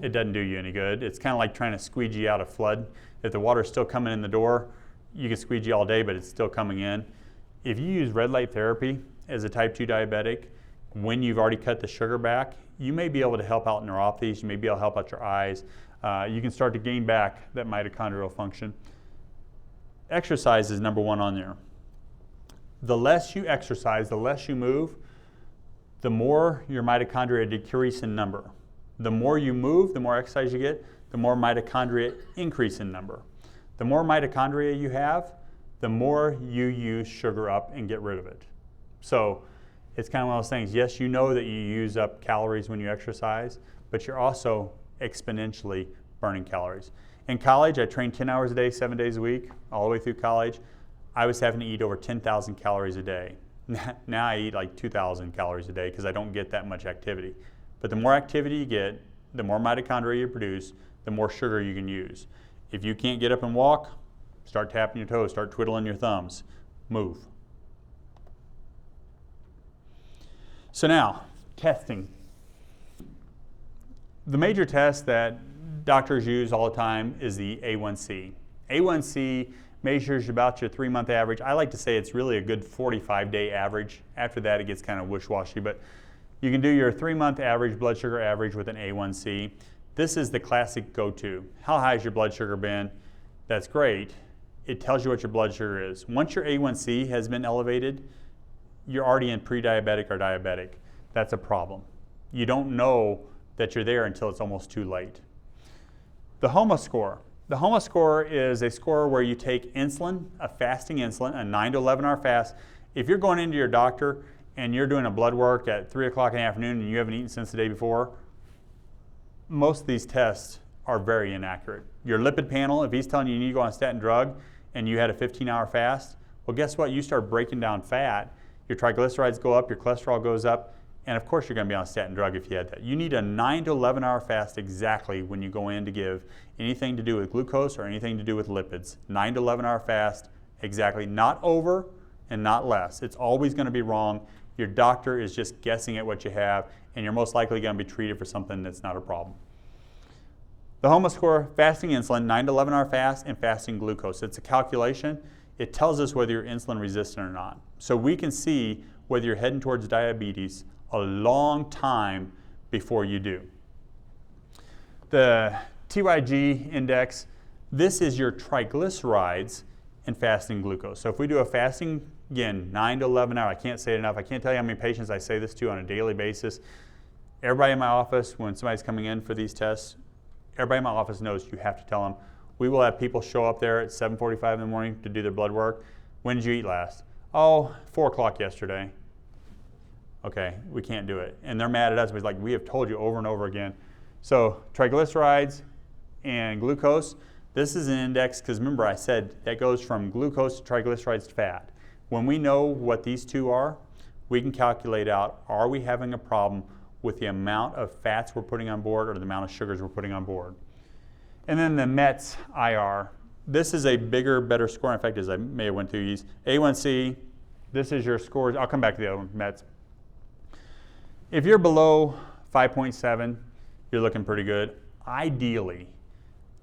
it doesn't do you any good. It's kind of like trying to squeegee out a flood. If the water's still coming in the door, you can squeegee all day, but it's still coming in. If you use red light therapy as a type 2 diabetic, when you've already cut the sugar back, you may be able to help out neuropathies, you may be able to help out your eyes. You can start to gain back that mitochondrial function. Exercise is number 1 on there. The less you exercise, the less you move, the more your mitochondria decrease in number. The more you move, the more exercise you get, the more mitochondria increase in number. The more mitochondria you have, the more you use sugar up and get rid of it. So It's kind of one of those things, yes, you know that you use up calories when you exercise, but you're also exponentially burning calories. In college, I trained 10 hours a day, 7 days a week, all the way through college. I was having to eat over 10,000 calories a day. Now I eat like 2,000 calories a day because I don't get that much activity. But the more activity you get, the more mitochondria you produce, the more sugar you can use. If you can't get up and walk, start tapping your toes, start twiddling your thumbs, move. So now, testing. The major test that doctors use all the time is the A1C. A1C measures about your 3-month average. I like to say it's really a good 45-day average. After that, it gets kind of wish-washy, but you can do your 3-month average, blood sugar average with an A1C. This is the classic go-to. How high has your blood sugar been? That's great. It tells you what your blood sugar is. Once your A1C has been elevated, you're already in pre-diabetic or diabetic. That's a problem. You don't know that you're there until it's almost too late. The Thoma score. The Thoma score is a score where you take insulin, a fasting insulin, a 9 to 11 hour fast. If you're going into your doctor and you're doing a blood work at 3 o'clock in the afternoon and you haven't eaten since the day before, most of these tests are very inaccurate. Your lipid panel, if he's telling you need to go on a statin drug and you had a 15-hour fast, well, guess what? You start breaking down fat, your triglycerides go up, your cholesterol goes up, and of course you're going to be on a statin drug if you had that. You need a 9 to 11 hour fast exactly when you go in to give anything to do with glucose or anything to do with lipids. 9 to 11 hour fast exactly, not over and not less. It's always going to be wrong. Your doctor is just guessing at what you have, and you're most likely going to be treated for something that's not a problem. The Thoma score, fasting insulin, 9 to 11 hour fast, and fasting glucose. It's a calculation. It tells us whether you're insulin resistant or not. So we can see whether you're heading towards diabetes a long time before you do. The TYG index, this is your triglycerides and fasting glucose. So if we do a fasting, again, 9 to 11 hours, I can't say it enough. I can't tell you how many patients I say this to on a daily basis. Everybody in my office, when somebody's coming in for these tests, everybody in my office knows you have to tell them. We will have people show up there at 7:45 in the morning to do their blood work. When did you eat last? Oh, 4 o'clock yesterday. Okay, we can't do it. And they're mad at us. We're like, we have told you over and over again. So triglycerides and glucose, this is an index, because remember I said that goes from glucose to triglycerides to fat. When we know what these two are, we can calculate out, are we having a problem with the amount of fats we're putting on board or the amount of sugars we're putting on board. And then the METS IR. This is a bigger, better score. In fact, as I may have went through these. A1C, this is your scores. I'll come back to the other one, METS. If you're below 5.7, you're looking pretty good. Ideally,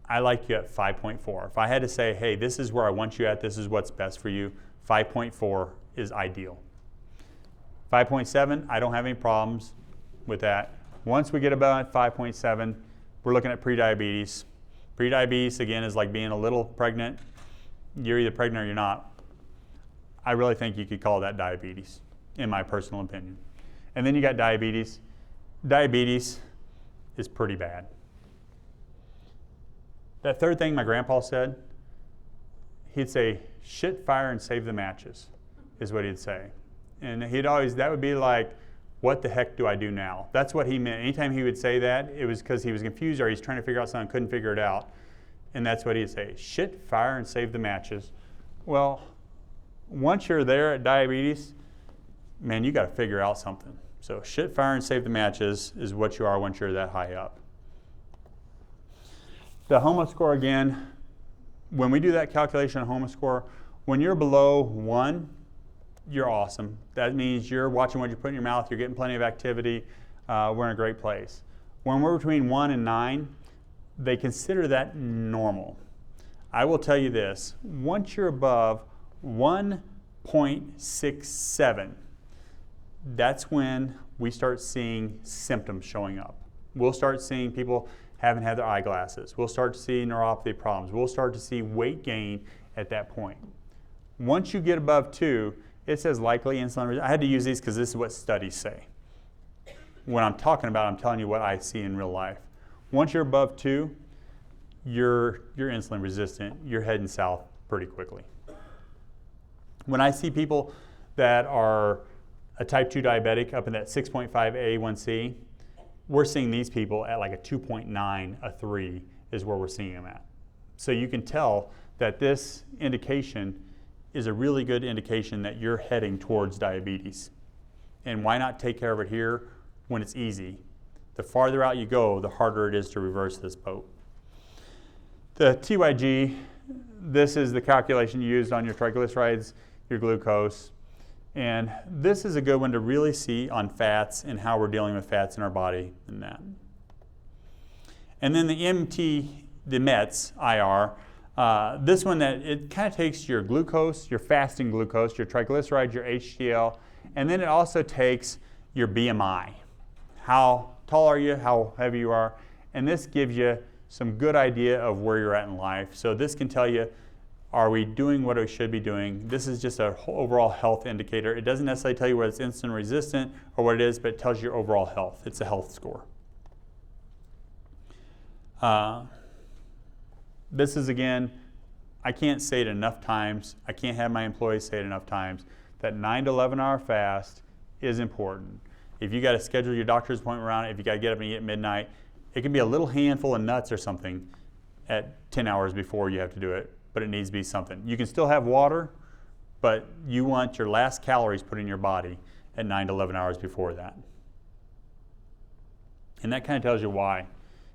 I like you at 5.4. If I had to say, hey, this is where I want you at, this is what's best for you, 5.4 is ideal. 5.7, I don't have any problems with that. Once we get about 5.7, we're looking at prediabetes. Prediabetes, again, is like being a little pregnant. You're either pregnant or you're not. I really think you could call that diabetes, in my personal opinion. And then you got diabetes. Diabetes is pretty bad. That third thing my grandpa said, he'd say, shit, fire, and save the matches, is what he'd say. And he'd always, that would be like, what the heck do I do now? That's what he meant. Anytime he would say that, it was because he was confused or he's trying to figure out something, couldn't figure it out. And that's what he'd say, shit, fire, and save the matches. Well, once you're there at diabetes, man, you got to figure out something. So shit, fire, and save the matches is what you are once you're that high up. The Thoma score again, when we do that calculation of Thoma score, when you're below 1, you're awesome. That means you're watching what you put in your mouth, you're getting plenty of activity, we're in a great place. When we're between 1 and 9, they consider that normal. I will tell you this, once you're above 1.67, that's when we start seeing symptoms showing up. We'll start seeing people haven't had their eyeglasses. We'll start to see neuropathy problems. We'll start to see weight gain at that point. Once you get above 2, it says likely insulin resistance. I had to use these because this is what studies say. When I'm talking about it, I'm telling you what I see in real life. Once you're above 2, you're insulin resistant. You're heading south pretty quickly. When I see people that are a type 2 diabetic up in that 6.5 A1C, we're seeing these people at like a 2.9, a 3 is where we're seeing them at. So you can tell that this indication is a really good indication that you're heading towards diabetes. And why not take care of it here when it's easy? The farther out you go, the harder it is to reverse this boat. The TYG, this is the calculation used on your triglycerides, your glucose. And this is a good one to really see on fats and how we're dealing with fats in our body and that. And then the METS, IR, this one that it kind of takes your glucose, your fasting glucose, your triglycerides, your HDL, and then it also takes your BMI. How tall are you, how heavy you are, and this gives you some good idea of where you're at in life. So this can tell you, are we doing what we should be doing? This is just an overall health indicator. It doesn't necessarily tell you whether it's insulin resistant or what it is, but it tells you your overall health. It's a health score. This is, again, I can't say it enough times. I can't have my employees say it enough times, that 9 to 11 hour fast is important. If you got to schedule your doctor's appointment around it, if you got to get up and eat at midnight, it can be a little handful of nuts or something at 10 hours before you have to do it, but it needs to be something. You can still have water, but you want your last calories put in your body at 9 to 11 hours before that. And that kind of tells you why.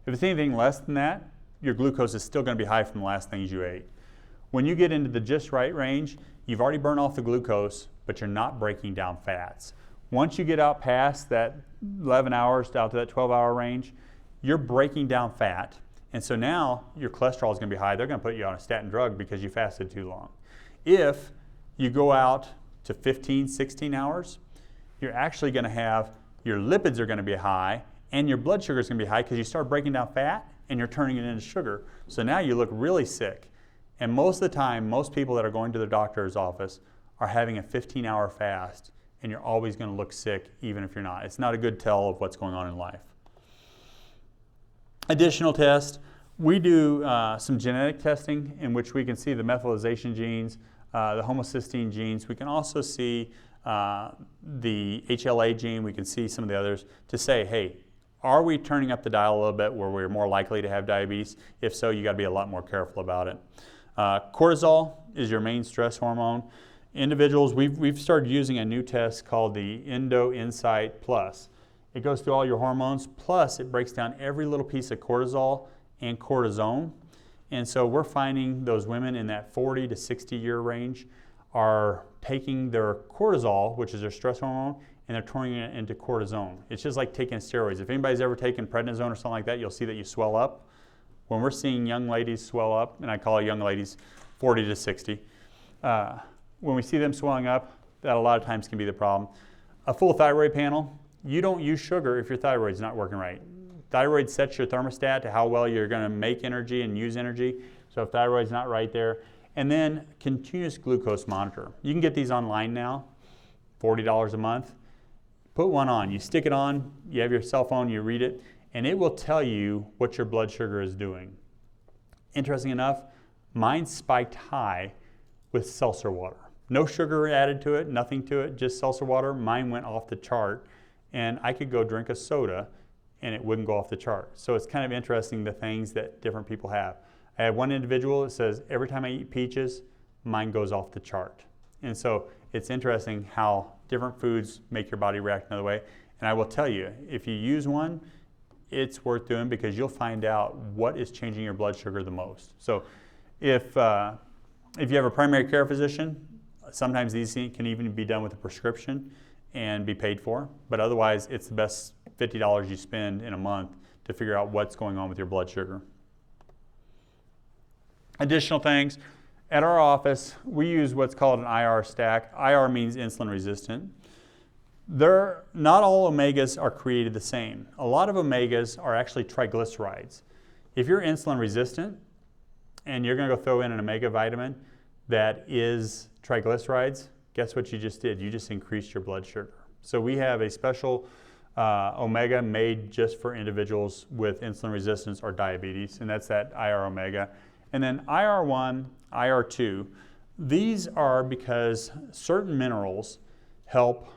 If it's anything less than that, your glucose is still going to be high from the last things you ate. When you get into the just right range, you've already burned off the glucose, but you're not breaking down fats. Once you get out past that 11 hours out to that 12-hour range, you're breaking down fat. And so now your cholesterol is going to be high. They're going to put you on a statin drug because you fasted too long. If you go out to 15, 16 hours, you're actually going to have, your lipids are going to be high and your blood sugar is going to be high because you start breaking down fat and you're turning it into sugar. So now you look really sick. And most of the time, most people that are going to their doctor's office are having a 15-hour fast, and you're always going to look sick even if you're not. It's not a good tell of what's going on in life. Additional tests, we do some genetic testing in which we can see the methylation genes, the homocysteine genes. We can also see the HLA gene. We can see some of the others to say, hey, are we turning up the dial a little bit where we're more likely to have diabetes? If so, you got to be a lot more careful about it. Cortisol is your main stress hormone. Individuals, we've started using a new test called the Endo Insight Plus. It goes through all your hormones, plus it breaks down every little piece of cortisol and cortisone. And so we're finding those women in that 40 to 60 year range are taking their cortisol, which is their stress hormone, and they're turning it into cortisone. It's just like taking steroids. If anybody's ever taken prednisone or something like that, you'll see that you swell up. When we're seeing young ladies swell up, and I call young ladies 40 to 60, when we see them swelling up, that a lot of times can be the problem. A full thyroid panel, you don't use sugar if your thyroid's not working right. Thyroid sets your thermostat to how well you're going to make energy and use energy. So if thyroid's not right there. And then continuous glucose monitor. You can get these online now, $40 a month. Put one on. You stick it on, you have your cell phone, you read it, and it will tell you what your blood sugar is doing. Interesting enough, mine spiked high with seltzer water. No sugar added to it, nothing to it, just seltzer water. Mine went off the chart, and I could go drink a soda and it wouldn't go off the chart. So it's kind of interesting the things that different people have. I have one individual that says, every time I eat peaches, mine goes off the chart. And so it's interesting how different foods make your body react another way. And I will tell you, if you use one, it's worth doing because you'll find out what is changing your blood sugar the most. So if you have a primary care physician, sometimes these can even be done with a prescription and be paid for. But otherwise, it's the best $50 you spend in a month to figure out what's going on with your blood sugar. Additional things, at our office, we use what's called an IR stack. IR means insulin resistant. Not all omegas are created the same. A lot of omegas are actually triglycerides. If you're insulin resistant and you're going to go throw in an omega vitamin that is triglycerides, guess what you just did? You just increased your blood sugar. So we have a special omega made just for individuals with insulin resistance or diabetes, and that's that IR omega. And then IR1, IR2, these are because certain minerals help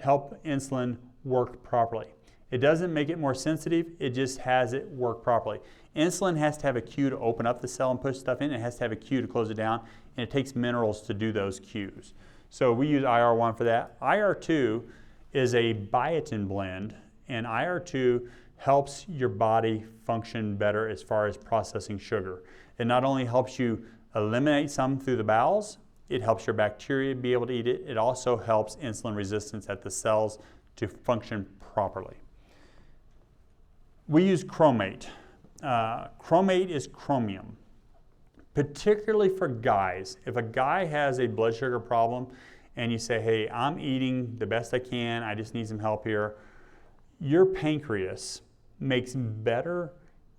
help insulin work properly. It doesn't make it more sensitive, it just has it work properly. Insulin has to have a cue to open up the cell and push stuff in. It has to have a cue to close it down, and it takes minerals to do those cues. So we use IR1 for that. IR2 is a biotin blend, and IR2 helps your body function better as far as processing sugar. It not only helps you eliminate some through the bowels, it helps your bacteria be able to eat it. It also helps insulin resistance at the cells to function properly. We use chromate. Chromate is chromium, particularly for guys. If a guy has a blood sugar problem and you say, hey, I'm eating the best I can, I just need some help here, your pancreas makes better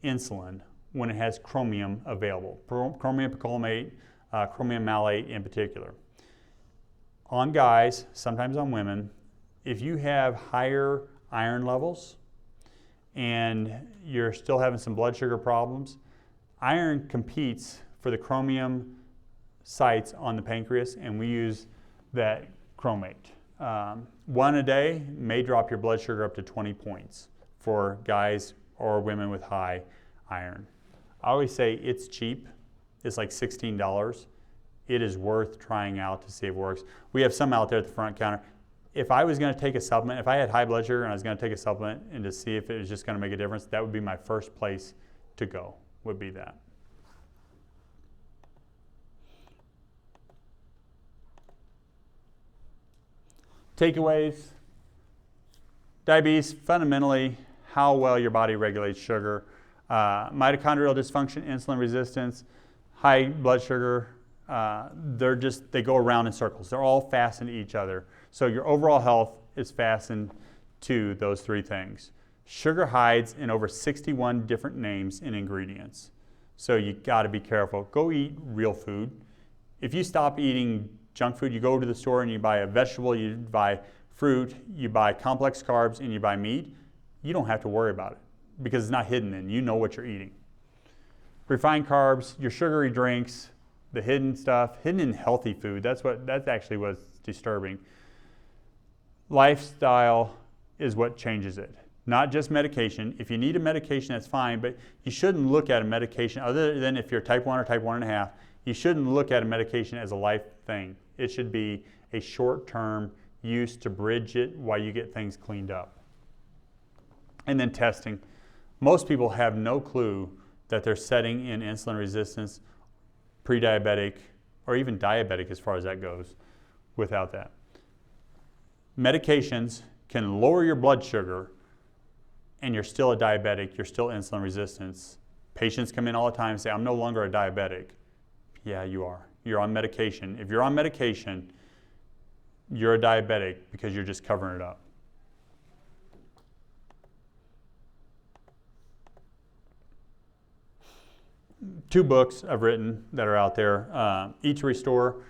insulin when it has chromium available, chromium picolinate, chromium malate in particular. On guys, sometimes on women, if you have higher iron levels and you're still having some blood sugar problems, iron competes for the chromium sites on the pancreas, and we use that chromate. One a day may drop your blood sugar up to 20 points for guys or women with high iron. I always say it's cheap. It's like $16. It is worth trying out to see if it works. We have some out there at the front counter. If I was going to take a supplement, if I had high blood sugar and I was going to take a supplement and to see if it was just going to make a difference, that would be my first place to go, would be that. Takeaways. Diabetes, fundamentally, how well your body regulates sugar. Mitochondrial dysfunction, insulin resistance, high blood sugar, they go around in circles. They're all fastened to each other. So your overall health is fastened to those three things. Sugar hides in over 61 different names and ingredients. So you got to be careful. Go eat real food. If you stop eating junk food, you go to the store and you buy a vegetable, you buy fruit, you buy complex carbs, and you buy meat, you don't have to worry about it because it's not hidden in. You know what you're eating. Refined carbs, your sugary drinks, the hidden stuff, hidden in healthy food, that's actually what's disturbing. Lifestyle is what changes it, not just medication. If you need a medication, that's fine, but you shouldn't look at a medication, other than if you're type 1 or type 1.5, you shouldn't look at a medication as a life thing. It should be a short-term use to bridge it while you get things cleaned up. And then testing. Most people have no clue that they're setting in insulin resistance, pre-diabetic, or even diabetic as far as that goes, without that. Medications can lower your blood sugar and you're still a diabetic, you're still insulin resistant. Patients come in all the time and say, I'm no longer a diabetic. Yeah, you are. You're on medication. If you're on medication, you're a diabetic because you're just covering it up. Two books I've written that are out there. Eat to Restore.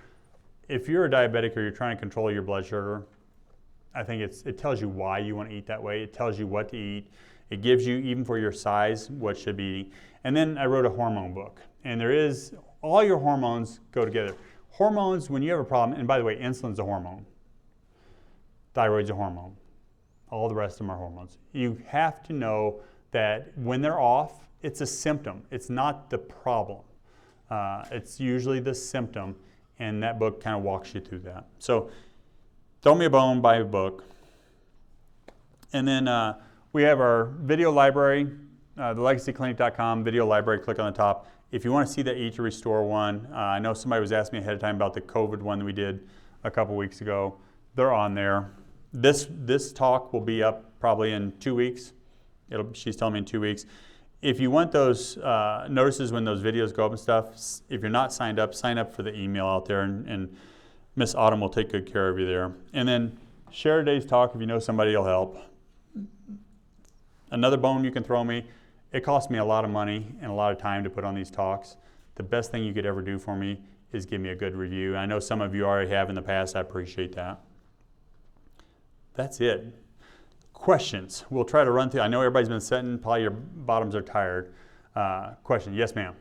If you're a diabetic or you're trying to control your blood sugar, I think it tells you why you want to eat that way. It tells you what to eat. It gives you, even for your size, what should be eating. And then I wrote a hormone book. And all your hormones go together. Hormones, when you have a problem, and by the way, insulin's a hormone. Thyroid's a hormone. All the rest of them are hormones. You have to know that when they're off, it's a symptom. It's not the problem. It's usually the symptom, and that book kind of walks you through that. So, throw me a bone, buy a book. And then we have our video library, thelegacyclinic.com video library. Click on the top. If you want to see the Eat to Restore one, I know somebody was asking me ahead of time about the COVID one that we did a couple weeks ago. They're on there. This talk will be up probably in 2 weeks. She's telling me in 2 weeks. If you want those notices when those videos go up and stuff, if you're not signed up, sign up for the email out there, and Miss Autumn will take good care of you there. And then share today's talk if you know somebody will help. Another bone you can throw me, it costs me a lot of money and a lot of time to put on these talks. The best thing you could ever do for me is give me a good review. I know some of you already have in the past. I appreciate that. That's it. Questions. We'll try to run through. I know everybody's been sitting. Probably your bottoms are tired. Question. Yes, ma'am.